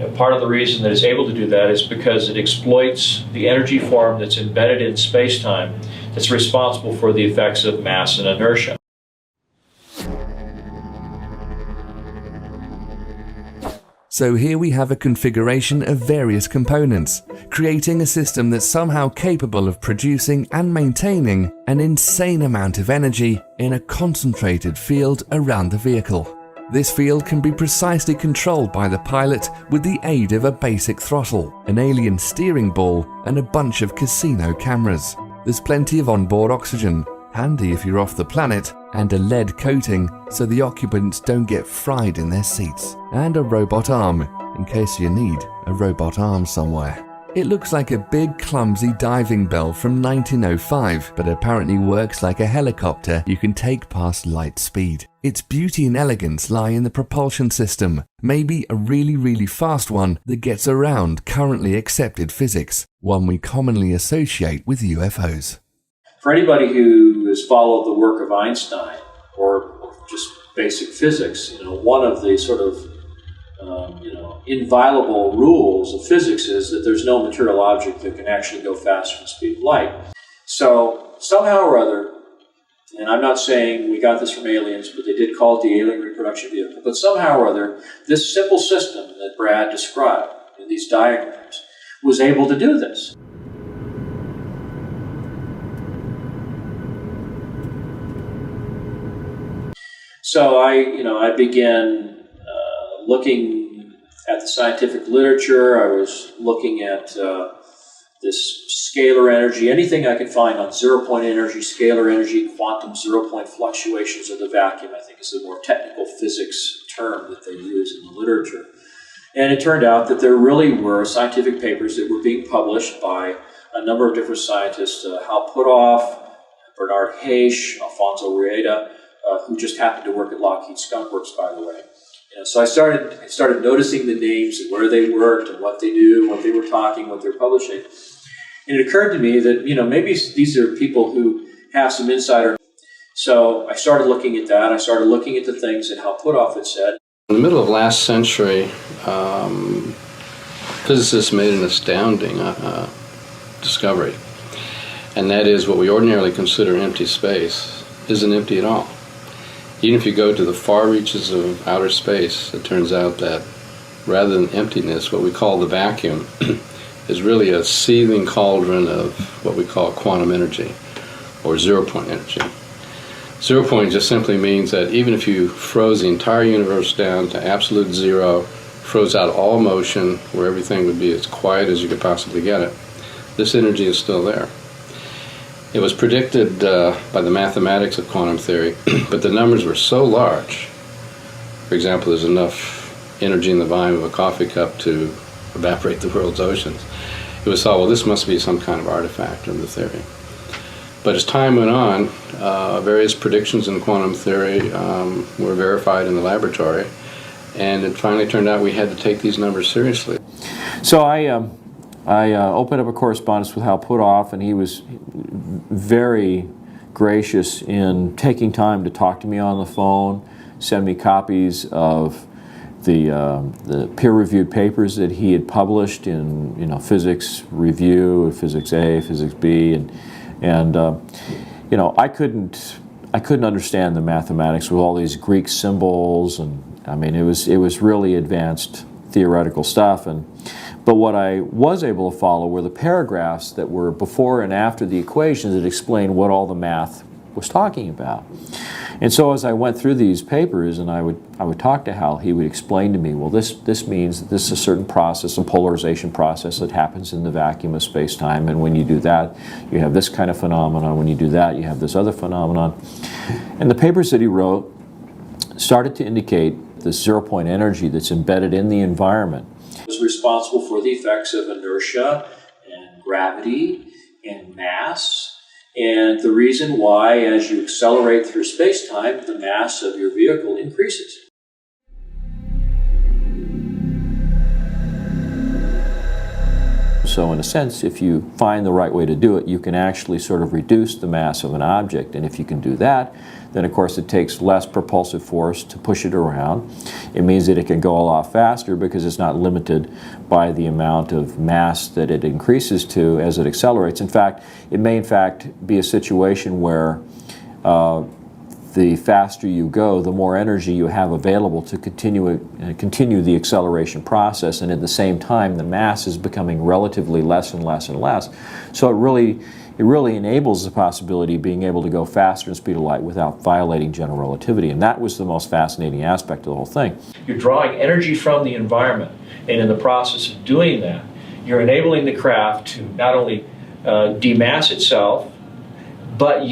And part of the reason that it's able to do that is because it exploits the energy form that's embedded in space-time that's responsible for the effects of mass and inertia. So here we have a configuration of various components, creating a system that's somehow capable of producing and maintaining an insane amount of energy in a concentrated field around the vehicle. This field can be precisely controlled by the pilot with the aid of a basic throttle, an alien steering ball, and a bunch of casino cameras. There's plenty of onboard oxygen, handy if you're off the planet, and a lead coating so the occupants don't get fried in their seats, and a robot arm, in case you need a robot arm somewhere. It looks like a big clumsy diving bell from 1905, but apparently works like a helicopter you can take past light speed. Its beauty and elegance lie in the propulsion system, maybe a really fast one that gets around currently accepted physics, one we commonly associate with UFOs. For anybody who has followed the work of Einstein or just basic physics, one of the sort of inviolable rules of physics is that there's no material object that can actually go faster than the speed of light. So somehow or other, and I'm not saying we got this from aliens, but they did call it the alien reproduction vehicle, but somehow or other, this simple system that Brad described in these diagrams was able to do this. So I began looking at the scientific literature. I was looking at this scalar energy, anything I could find on zero-point energy, scalar energy, quantum zero-point fluctuations of the vacuum, I think is the more technical physics term that they use in the literature. And it turned out that there really were scientific papers that were being published by a number of different scientists, Hal Puthoff, Bernard Haish, Alfonso Rueda, who just happened to work at Lockheed Skunk Works, by the way. So I started noticing the names and where they worked and what they do, what they were talking, what they were publishing. And it occurred to me that, maybe these are people who have some insider. So I started looking at that. I started looking at the things that Hal Puthoff had said. In the middle of last century, physicists made an astounding discovery. And that is what we ordinarily consider empty space isn't empty at all. Even if you go to the far reaches of outer space, it turns out that rather than emptiness, what we call the vacuum is really a seething cauldron of what we call quantum energy, or zero-point energy. Zero-point just simply means that even if you froze the entire universe down to absolute zero, froze out all motion, where everything would be as quiet as you could possibly get it, this energy is still there. It was predicted by the mathematics of quantum theory, but the numbers were so large. For example, there's enough energy in the volume of a coffee cup to evaporate the world's oceans. It was thought, well, this must be some kind of artifact of the theory. But as time went on, various predictions in quantum theory were verified in the laboratory, and it finally turned out we had to take these numbers seriously. So I opened up a correspondence with Hal Puthoff, and he was very gracious in taking time to talk to me on the phone, send me copies of the peer-reviewed papers that he had published in Physics Review, Physics A, Physics B, and I couldn't understand the mathematics with all these Greek symbols, and I mean it was really advanced theoretical stuff. But what I was able to follow were the paragraphs that were before and after the equations that explained what all the math was talking about. And so as I went through these papers and I would talk to Hal, he would explain to me, well, this means that this is a certain process, a polarization process that happens in the vacuum of space-time, and when you do that, you have this kind of phenomenon. When you do that, you have this other phenomenon. And the papers that he wrote started to indicate this zero-point energy that's embedded in the environment. Was responsible for the effects of inertia and gravity and mass, and the reason why, as you accelerate through space-time, the mass of your vehicle increases. So in a sense, if you find the right way to do it, you can actually sort of reduce the mass of an object. And if you can do that, then of course it takes less propulsive force to push it around. It means that it can go a lot faster because it's not limited by the amount of mass that it increases to as it accelerates. In fact, it may in fact be a situation where the faster you go, the more energy you have available to continue the acceleration process, and at the same time the mass is becoming relatively less and less and less. So it really enables the possibility of being able to go faster than the speed of light without violating general relativity, and that was the most fascinating aspect of the whole thing. You're drawing energy from the environment, and in the process of doing that, you're enabling the craft to not only demass itself, but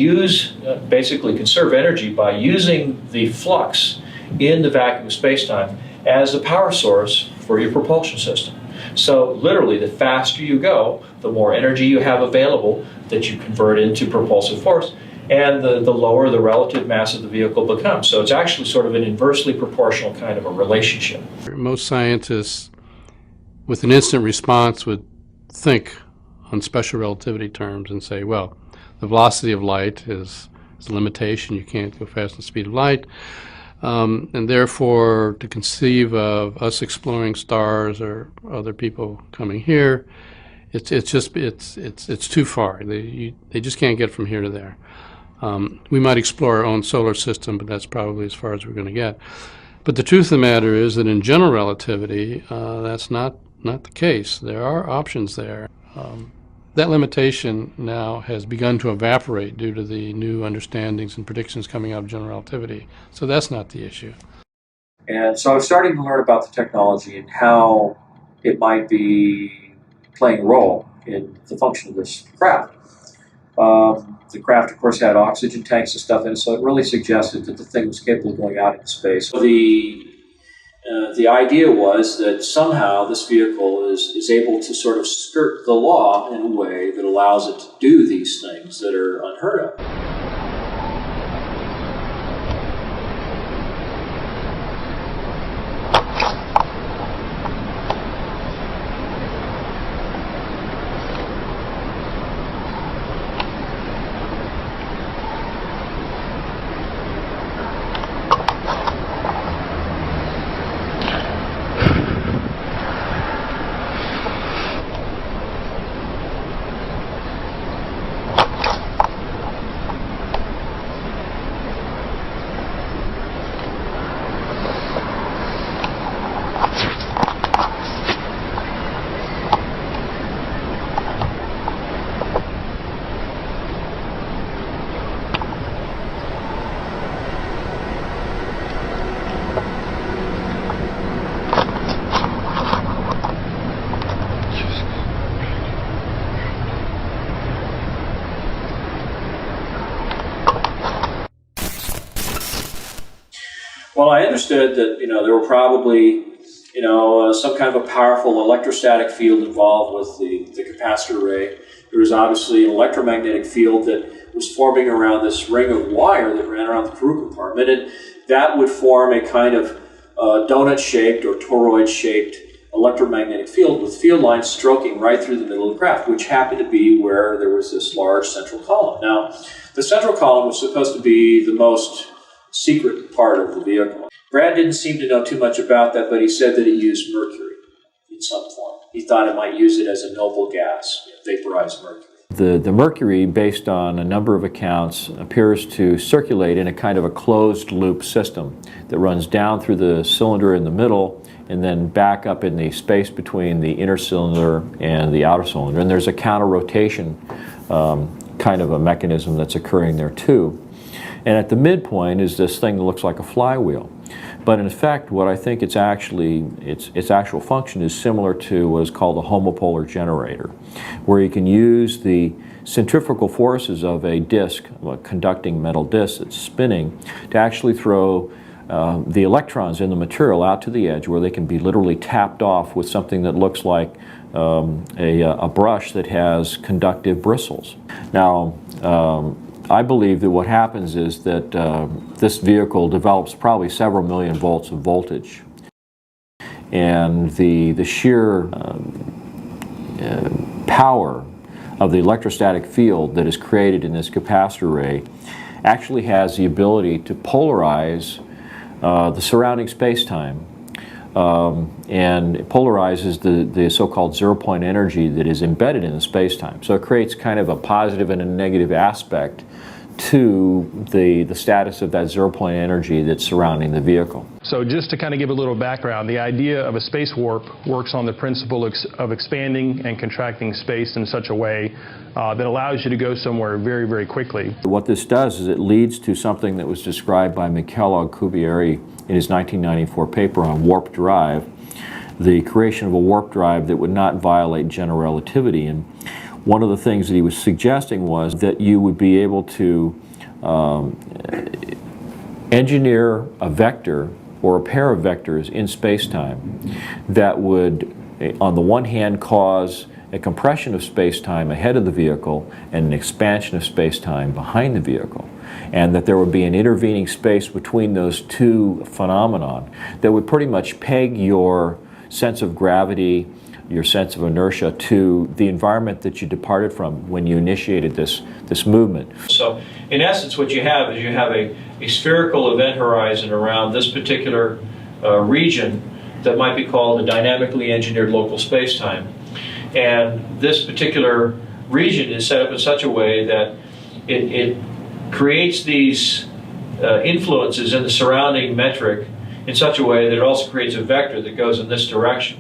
basically conserve energy by using the flux in the vacuum of space-time as a power source for your propulsion system. So literally, the faster you go, the more energy you have available that you convert into propulsive force, and the lower the relative mass of the vehicle becomes. So it's actually sort of an inversely proportional kind of a relationship. Most scientists, with an instant response, would think on special relativity terms and say, well, the velocity of light is a limitation. You can't go faster than the speed of light. And therefore, to conceive of us exploring stars or other people coming here, it's too far. They just can't get from here to there. We might explore our own solar system, but that's probably as far as we're going to get. But the truth of the matter is that in general relativity, that's not the case. There are options there. That limitation now has begun to evaporate due to the new understandings and predictions coming out of general relativity. So that's not the issue. And so I was starting to learn about the technology and how it might be playing a role in the function of this craft. The craft, of course, had oxygen tanks and stuff in it, so it really suggested that the thing was capable of going out into space. So the idea was that somehow this vehicle is able to sort of skirt the law in a way that allows it to do these things that are unheard of. Well, I understood that, there were probably, some kind of a powerful electrostatic field involved with the capacitor array. There was obviously an electromagnetic field that was forming around this ring of wire that ran around the crew compartment, and that would form a kind of donut-shaped or toroid-shaped electromagnetic field with field lines stroking right through the middle of the craft, which happened to be where there was this large central column. Now, the central column was supposed to be the most secret part of the vehicle. Brad didn't seem to know too much about that, but he said that it used mercury in some form. He thought it might use it as a noble gas, vaporized mercury. The mercury, based on a number of accounts, appears to circulate in a kind of a closed loop system that runs down through the cylinder in the middle and then back up in the space between the inner cylinder and the outer cylinder. And there's a counter-rotation kind of a mechanism that's occurring there too. And at the midpoint is this thing that looks like a flywheel. But in effect, what I think its actual function is similar to what is called a homopolar generator, where you can use the centrifugal forces of a disk, a conducting metal disk that's spinning, to actually throw the electrons in the material out to the edge where they can be literally tapped off with something that looks like a brush that has conductive bristles. Now, I believe that what happens is that this vehicle develops probably several million volts of voltage, and the sheer power of the electrostatic field that is created in this capacitor array actually has the ability to polarize the surrounding space-time and polarizes the so-called zero-point energy that is embedded in the space-time. So it creates kind of a positive and a negative aspect to the status of that zero-point energy that's surrounding the vehicle. So just to kind of give a little background, the idea of a space warp works on the principle of expanding and contracting space in such a way that allows you to go somewhere very, very quickly. What this does is it leads to something that was described by Alcubierre in his 1994 paper on warp drive, the creation of a warp drive that would not violate general relativity. And one of the things that he was suggesting was that you would be able to engineer a vector or a pair of vectors in space-time that would, on the one hand, cause a compression of space-time ahead of the vehicle and an expansion of space-time behind the vehicle, and that there would be an intervening space between those two phenomenon that would pretty much peg your sense of gravity, your sense of inertia to the environment that you departed from when you initiated this movement. So in essence what you have is you have a spherical event horizon around this particular region that might be called a dynamically engineered local spacetime. And this particular region is set up in such a way that it creates these influences in the surrounding metric in such a way that it also creates a vector that goes in this direction.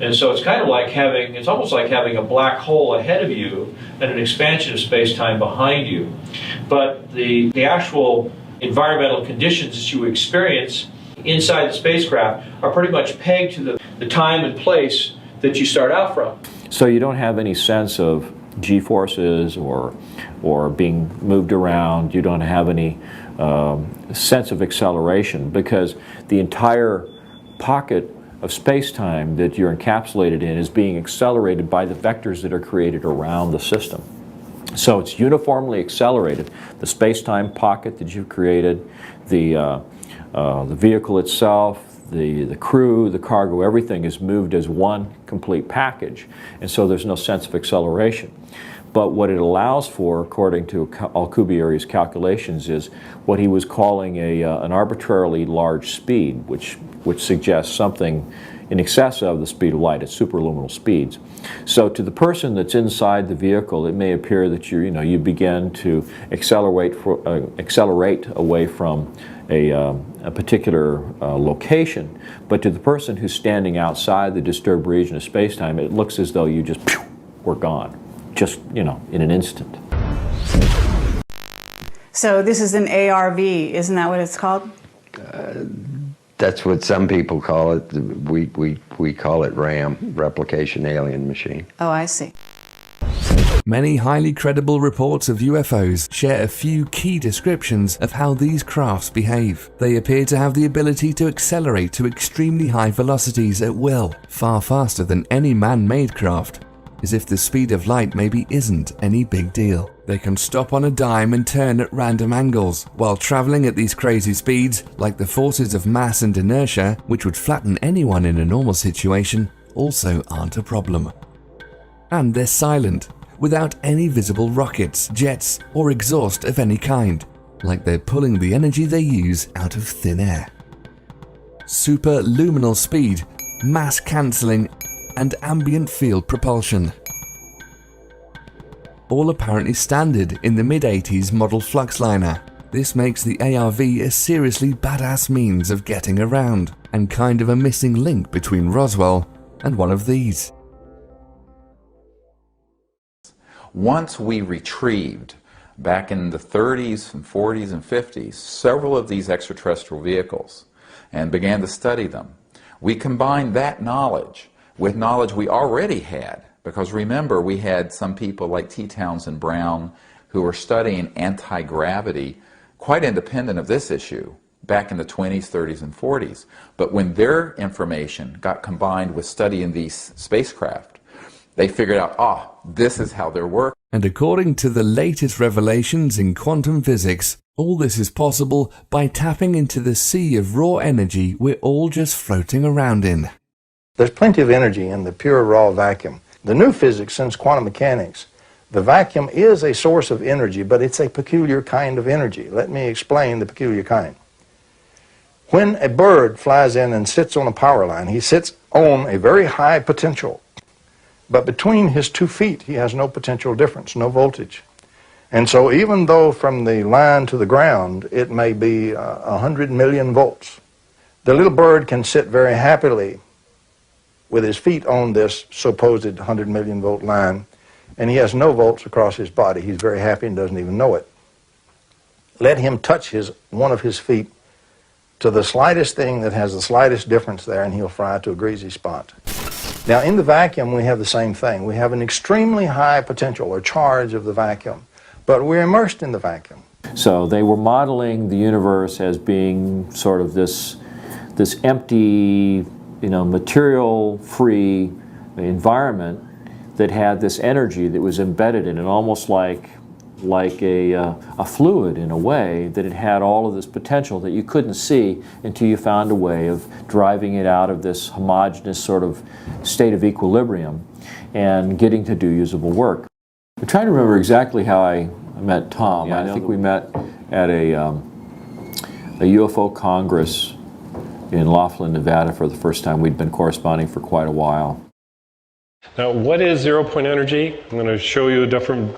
And so it's kind of like having, it's almost like having a black hole ahead of you and an expansion of space-time behind you. But the actual environmental conditions that you experience inside the spacecraft are pretty much pegged to the time and place that you start out from. So you don't have any sense of g-forces or being moved around. You don't have any sense of acceleration because the entire pocket of space-time that you're encapsulated in is being accelerated by the vectors that are created around the system. So it's uniformly accelerated. The space-time pocket that you've created, the vehicle itself, the crew, the cargo, everything is moved as one complete package. And so there's no sense of acceleration. But what it allows for, according to Alcubierre's calculations, is what he was calling an arbitrarily large speed, which suggests something in excess of the speed of light at superluminal speeds. So to the person that's inside the vehicle, it may appear that you begin to accelerate away from a particular location, but to the person who's standing outside the disturbed region of space-time, it looks as though you just were gone, just in an instant. So this is an ARV, isn't that what it's called? That's what some people call it. We call it RAM, Replication Alien Machine. Oh, I see. Many highly credible reports of UFOs share a few key descriptions of how these crafts behave. They appear to have the ability to accelerate to extremely high velocities at will, far faster than any man-made craft, as if the speed of light maybe isn't any big deal. They can stop on a dime and turn at random angles, while traveling at these crazy speeds, like the forces of mass and inertia, which would flatten anyone in a normal situation, also aren't a problem. And they're silent, without any visible rockets, jets, or exhaust of any kind, like they're pulling the energy they use out of thin air. Superluminal speed, mass cancelling, and ambient field propulsion. All apparently standard in the mid-80s model Fluxliner. This makes the ARV a seriously badass means of getting around, and kind of a missing link between Roswell and one of these. Once we retrieved, back in the 30s and 40s and 50s, several of these extraterrestrial vehicles and began to study them, we combined that knowledge with knowledge we already had. Because remember, we had some people like T. Townsend Brown who were studying anti-gravity quite independent of this issue back in the 20s, 30s, and 40s. But when their information got combined with studying these spacecraft, they figured out, this is how they're working. And according to the latest revelations in quantum physics, all this is possible by tapping into the sea of raw energy we're all just floating around in. There's plenty of energy in the pure raw vacuum. the new physics since quantum mechanics, the vacuum is a source of energy, but it's a peculiar kind of energy. Let me explain the peculiar kind. When a bird flies in and sits on a power line, he sits on a very high potential. But between his 2 feet, he has no potential difference, no voltage. And so even though from the line to the ground, it may be 100 million volts, the little bird can sit very happily with his feet on this supposed 100 million volt line, and he has no volts across his body. He's very happy and doesn't even know it. Let him touch one of his feet to the slightest thing that has the slightest difference there, and he'll fry to a greasy spot. Now, in the vacuum, we have the same thing. We have an extremely high potential or charge of the vacuum, but we're immersed in the vacuum. So they were modeling the universe as being sort of this empty, material-free environment that had this energy that was embedded in it, almost like a fluid in a way, that it had all of this potential that you couldn't see until you found a way of driving it out of this homogeneous sort of state of equilibrium and getting to do usable work. I'm trying to remember exactly how I met Tom. I think we met at a UFO Congress in Laughlin, Nevada for the first time. We'd been corresponding for quite a while. Now, what is zero-point energy? I'm going to show you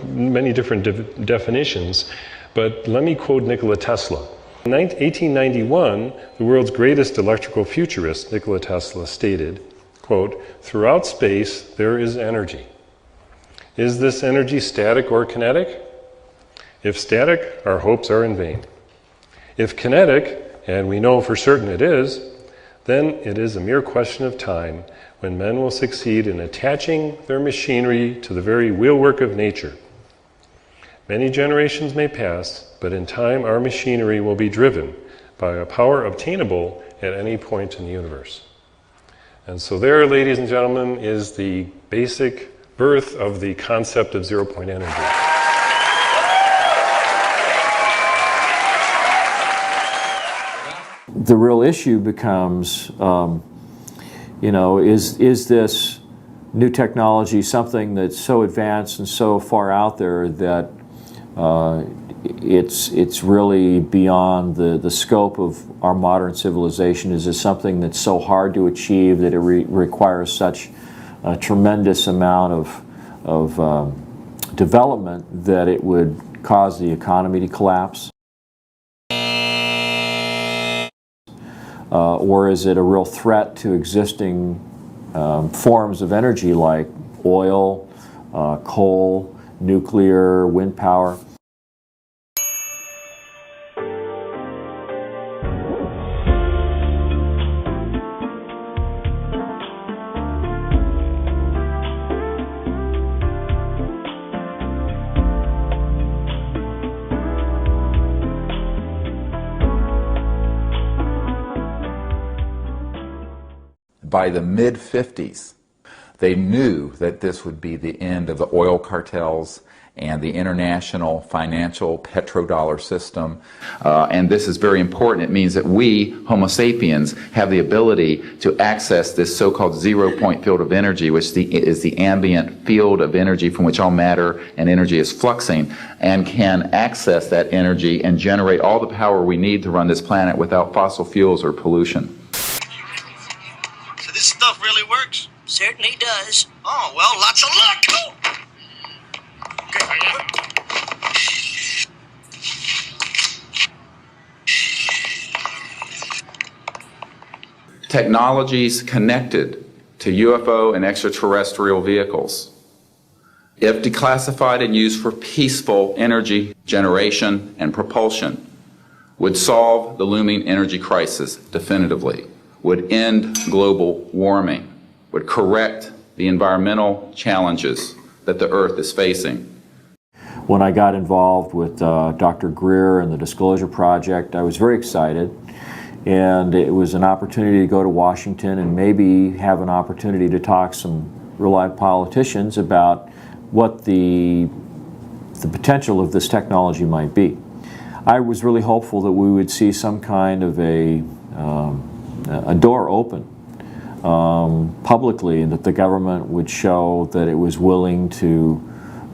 many different definitions, but let me quote Nikola Tesla. In 1891, the world's greatest electrical futurist, Nikola Tesla, stated, quote, "Throughout space, there is energy. Is this energy static or kinetic? If static, our hopes are in vain. If kinetic, and we know for certain it is, then it is a mere question of time when men will succeed in attaching their machinery to the very wheelwork of nature. Many generations may pass, but in time our machinery will be driven by a power obtainable at any point in the universe." And so there, ladies and gentlemen, is the basic birth of the concept of zero-point energy. The real issue becomes, is this new technology something that's so advanced and so far out there that it's really beyond the scope of our modern civilization? Is it something that's so hard to achieve that it requires such a tremendous amount of development that it would cause the economy to collapse? Or is it a real threat to existing forms of energy like oil, coal, nuclear, wind power? By the mid-50s, they knew that this would be the end of the oil cartels and the international financial petrodollar system. And this is very important. It means that we, Homo sapiens, have the ability to access this so-called zero-point field of energy, which is the ambient field of energy from which all matter and energy is fluxing, and can access that energy and generate all the power we need to run this planet without fossil fuels or pollution. This stuff really works? Certainly does. Oh, well, lots of luck. Oh. Technologies connected to UFO and extraterrestrial vehicles, if declassified and used for peaceful energy generation and propulsion, would solve the looming energy crisis definitively, would end global warming, would correct the environmental challenges that the Earth is facing. When I got involved with Dr. Greer and the Disclosure Project, I was very excited, and it was an opportunity to go to Washington and maybe have an opportunity to talk some real live politicians about what the potential of this technology might be. I was really hopeful that we would see some kind of a door open publicly, and that the government would show that it was willing to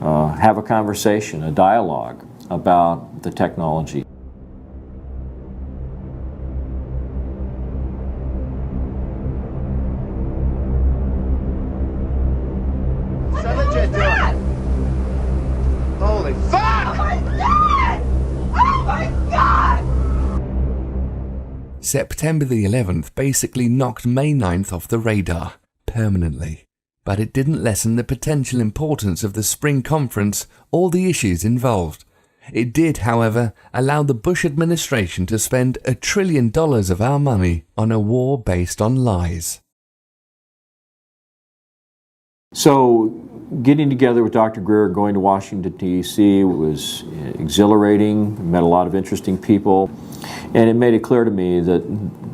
have a conversation, a dialogue about the technology. Holy fuck! Oh my God! Oh my God! September the 11th basically knocked May 9th off the radar, permanently. But it didn't lessen the potential importance of the spring conference or the issues involved. It did, however, allow the Bush administration to spend $1 trillion of our money on a war based on lies. So, getting together with Dr. Greer, going to Washington, D.C. was exhilarating, met a lot of interesting people, and it made it clear to me that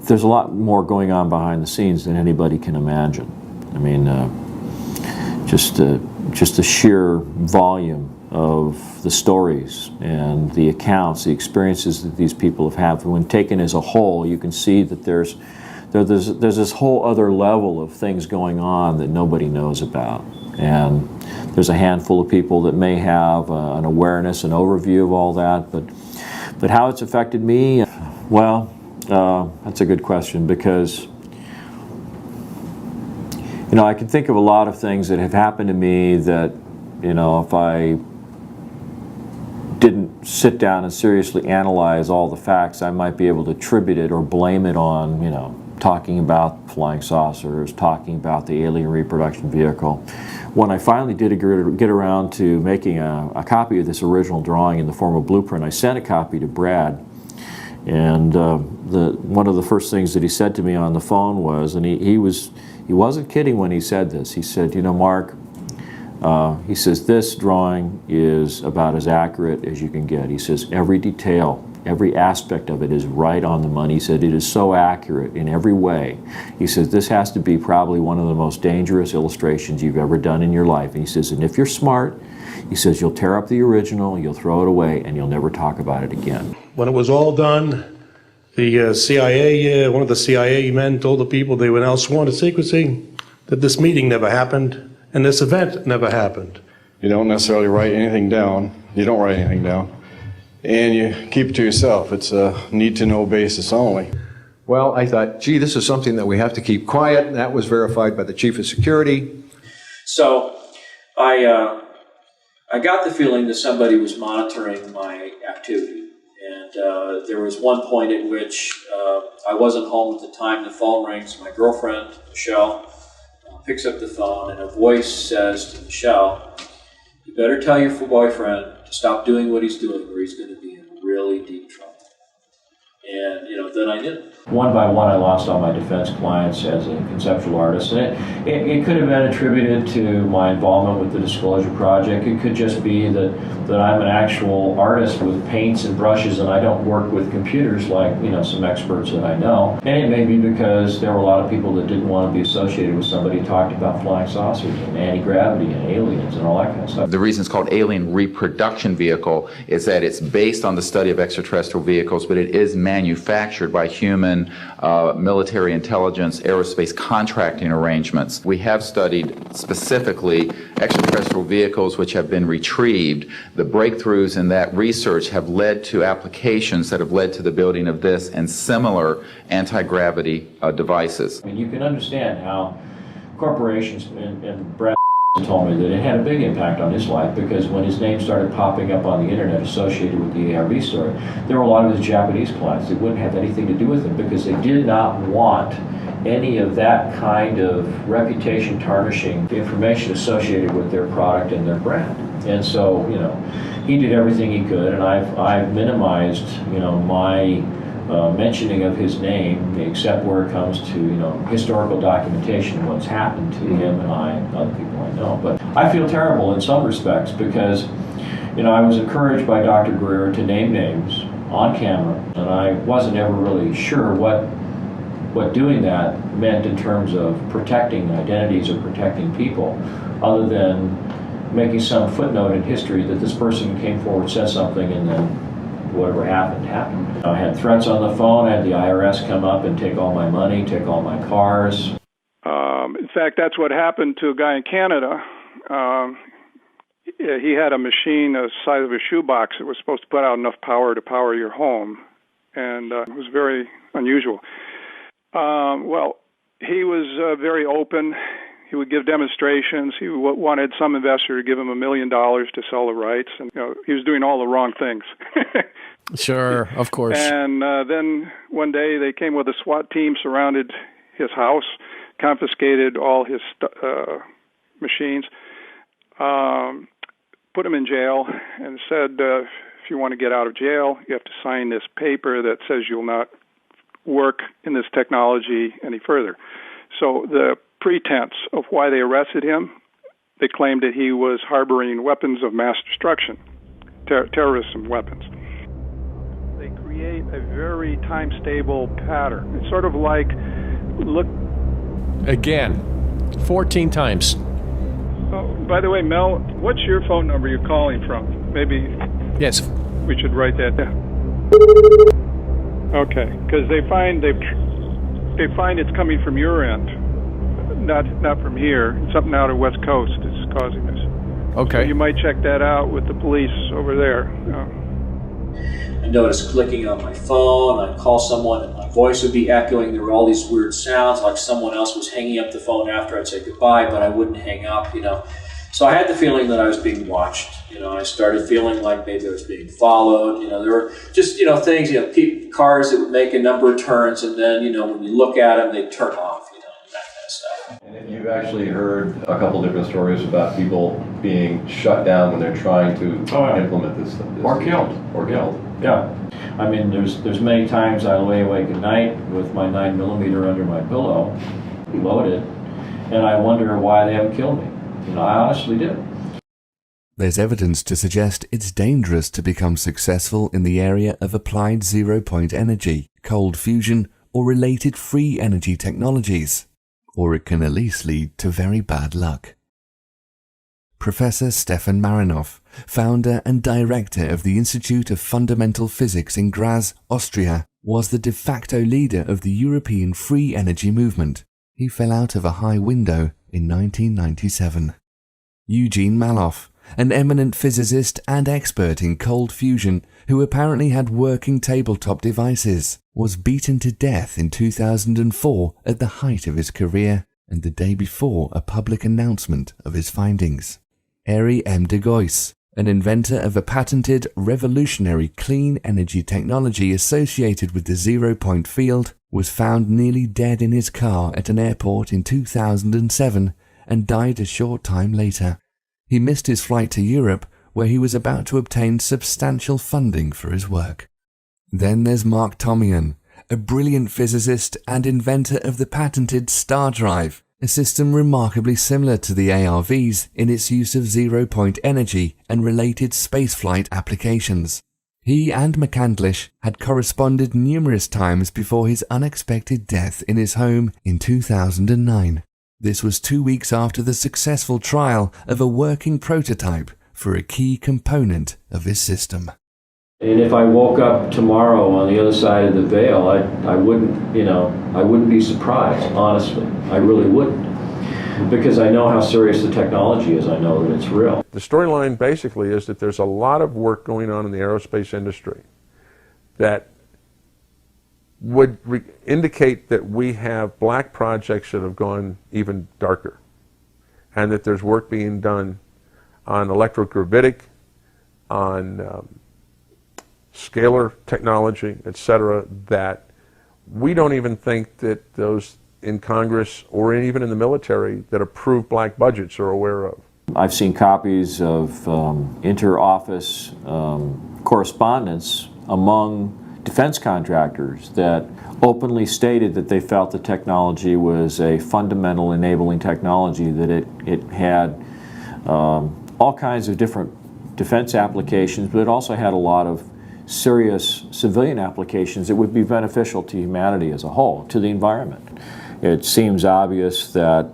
there's a lot more going on behind the scenes than anybody can imagine. I mean, just the sheer volume of the stories and the accounts, the experiences that these people have had. When taken as a whole, you can see that there's this whole other level of things going on that nobody knows about. And there's a handful of people that may have an awareness, an overview of all that, but how it's affected me, well, that's a good question, because I can think of a lot of things that have happened to me that, if I didn't sit down and seriously analyze all the facts, I might be able to attribute it or blame it on, talking about flying saucers, talking about the alien reproduction vehicle. When I finally did get around to making a copy of this original drawing in the form of blueprint, I sent a copy to Brad. And one of the first things that he said to me on the phone was, and he wasn't kidding when he said this, he said, Mark, he says, this drawing is about as accurate as you can get. He says, every detail, every aspect of it is right on the money. He said, it is so accurate in every way. He says, this has to be probably one of the most dangerous illustrations you've ever done in your life. And he says, and if you're smart, he says, you'll tear up the original, you'll throw it away, and you'll never talk about it again. When it was all done, the CIA, one of the CIA men told the people they were now sworn to secrecy, that this meeting never happened, and this event never happened. You don't necessarily write anything down. You don't write anything down. And you keep it to yourself. It's a need-to-know basis only. Well, I thought, gee, this is something that we have to keep quiet, and that was verified by the Chief of Security. So I got the feeling that somebody was monitoring my activity. And there was one point at which I wasn't home at the time. The phone rings. My girlfriend, Michelle, picks up the phone, and a voice says to Michelle, you better tell your boyfriend to stop doing what he's doing, or he's going to be in really deep trouble. And, then I did. One by one, I lost all my defense clients as a conceptual artist. And it could have been attributed to my involvement with the Disclosure Project. It could just be that I'm an actual artist with paints and brushes, and I don't work with computers like, some experts that I know. And it may be because there were a lot of people that didn't want to be associated with somebody who talked about flying saucers and anti-gravity and aliens and all that kind of stuff. The reason it's called alien reproduction vehicle is that it's based on the study of extraterrestrial vehicles, but it is manufactured by human military intelligence, aerospace contracting arrangements. We have studied specifically extraterrestrial vehicles which have been retrieved. The breakthroughs in that research have led to applications that have led to the building of this and similar anti-gravity devices. I mean, you can understand how corporations, and Brad told me that it had a big impact on his life, because when his name started popping up on the internet associated with the ARV story, there were a lot of his Japanese clients that wouldn't have anything to do with him because they did not want any of that kind of reputation tarnishing information associated with their product and their brand. And so, he did everything he could, and I've minimized, my mentioning of his name, except where it comes to, historical documentation of what's happened to him and I and other people I know. But I feel terrible in some respects because, I was encouraged by Dr. Greer to name names on camera, and I wasn't ever really sure what doing that meant in terms of protecting identities or protecting people, other than making some footnote in history that this person came forward, said something, and then whatever happened, happened. I had threats on the phone. I had the IRS come up and take all my money, take all my cars. In fact, that's what happened to a guy in Canada. He had a machine the size of a shoebox that was supposed to put out enough power to power your home, and it was very unusual. Well, he was very open. He would give demonstrations. He wanted some investor to give him $1 million to sell the rights, and he was doing all the wrong things. Sure, of course. And then one day they came with a SWAT team, surrounded his house, confiscated all his machines, put him in jail, and said, if you want to get out of jail, you have to sign this paper that says you'll not work in this technology any further. So the pretense of why they arrested him, they claimed that he was harboring weapons of mass destruction, terrorism weapons. They create a very time-stable pattern. It's sort of like, look... Again, 14 times. Oh, by the way, Mel, what's your phone number you're calling from? Maybe yes, we should write that down. Okay, because they find it's coming from your end, not from here. Something out of West Coast is causing this. Okay. So you might check that out with the police over there. I noticed clicking on my phone. I'd call someone and my voice would be echoing. There were all these weird sounds like someone else was hanging up the phone after I'd say goodbye, but I wouldn't hang up, So I had the feeling that I was being watched. I started feeling like maybe I was being followed. There were just, things, cars that would make a number of turns, and then, when you look at them, they'd turn off, that kind of stuff. And you've actually heard a couple different stories about people being shut down when they're trying to implement this. Or killed. Or killed. Yeah. I mean, there's many times I lay awake at night with my 9mm under my pillow, loaded, and I wonder why they haven't killed me. I honestly do. There's evidence to suggest it's dangerous to become successful in the area of applied zero-point energy, cold fusion, or related free energy technologies, or it can at least lead to very bad luck. Professor Stefan Marinoff, founder and director of the Institute of Fundamental Physics in Graz, Austria, was the de facto leader of the European free energy movement. He fell out of a high window in 1997. Eugene Maloff, an eminent physicist and expert in cold fusion who apparently had working tabletop devices, was beaten to death in 2004 at the height of his career and the day before a public announcement of his findings. Arie M. de Gois, an inventor of a patented revolutionary clean energy technology associated with the zero-point field, was found nearly dead in his car at an airport in 2007 and died a short time later. He missed his flight to Europe, where he was about to obtain substantial funding for his work. Then there's Mark Tomian, a brilliant physicist and inventor of the patented Star Drive, a system remarkably similar to the ARVs in its use of zero-point energy and related spaceflight applications. He and McCandlish had corresponded numerous times before his unexpected death in his home in 2009. This was 2 weeks after the successful trial of a working prototype for a key component of his system. And if I woke up tomorrow on the other side of the veil, I wouldn't be surprised, honestly. I really wouldn't. Because I know how serious the technology is. I know that it's real. The storyline basically is that there's a lot of work going on in the aerospace industry that would indicate that we have black projects that have gone even darker, and that there's work being done on electrogravitic, on scalar technology, etc., that we don't even think that those in Congress or even in the military that approve black budgets are aware of. I've seen copies of inter-office correspondence among defense contractors that openly stated that they felt the technology was a fundamental enabling technology, that it had all kinds of different defense applications, but it also had a lot of serious civilian applications that would be beneficial to humanity as a whole, to the environment. It seems obvious that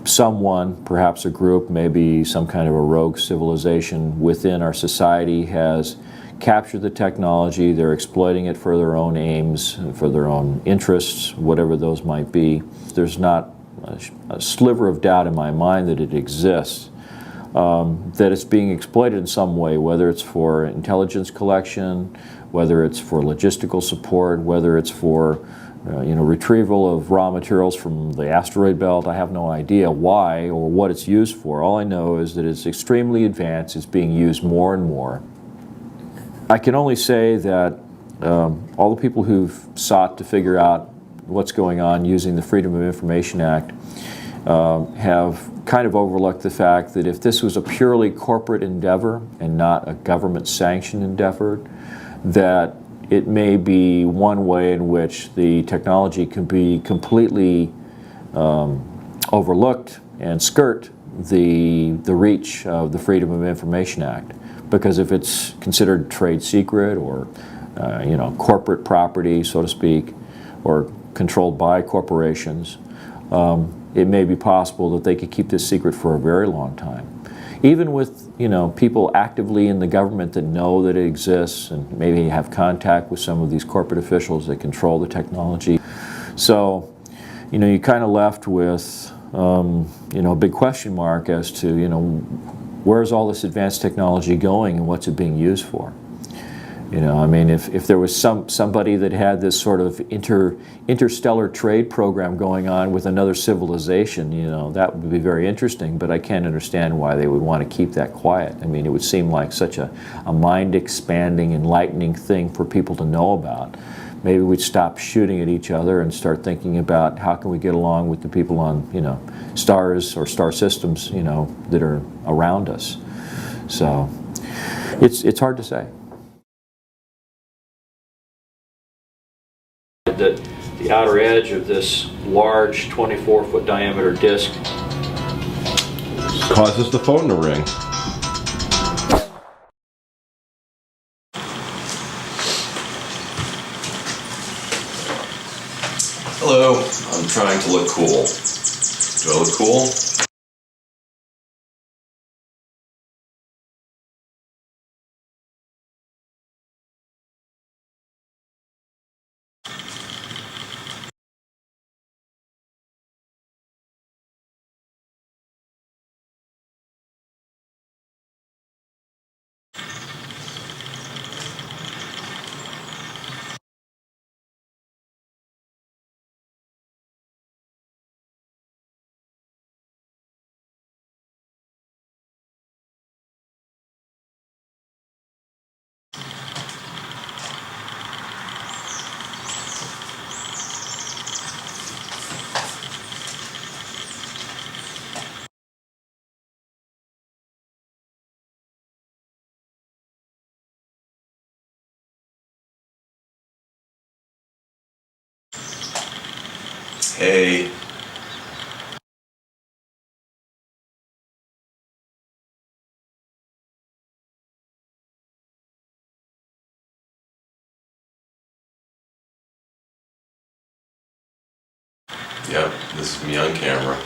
someone, perhaps a group, maybe some kind of a rogue civilization within our society has captured the technology. They're exploiting it for their own aims, for their own interests, whatever those might be. There's not a sliver of doubt in my mind that it exists, that it's being exploited in some way, whether it's for intelligence collection, whether it's for logistical support, whether it's for retrieval of raw materials from the asteroid belt. I have no idea why or what it's used for. All I know is that it's extremely advanced. It's being used more and more. I can only say that all the people who've sought to figure out what's going on using the Freedom of Information Act have kind of overlooked the fact that if this was a purely corporate endeavor and not a government-sanctioned endeavor, that it may be one way in which the technology can be completely overlooked and skirt the reach of the Freedom of Information Act. Because if it's considered trade secret or corporate property, so to speak, or controlled by corporations, it may be possible that they could keep this secret for a very long time. Even with people actively in the government that know that it exists and maybe have contact with some of these corporate officials that control the technology. So, you're kind of left with a big question mark as to where's all this advanced technology going and what's it being used for. If there was somebody that had this sort of interstellar trade program going on with another civilization, that would be very interesting, but I can't understand why they would want to keep that quiet. It would seem like such a mind-expanding, enlightening thing for people to know about. Maybe we'd stop shooting at each other and start thinking about how can we get along with the people on, stars or star systems, that are around us. So it's hard to say. That the outer edge of this large 24-foot diameter disc causes the phone to ring. Hello, I'm trying to look cool. Do I look cool? Hey. Yep, this is me on camera.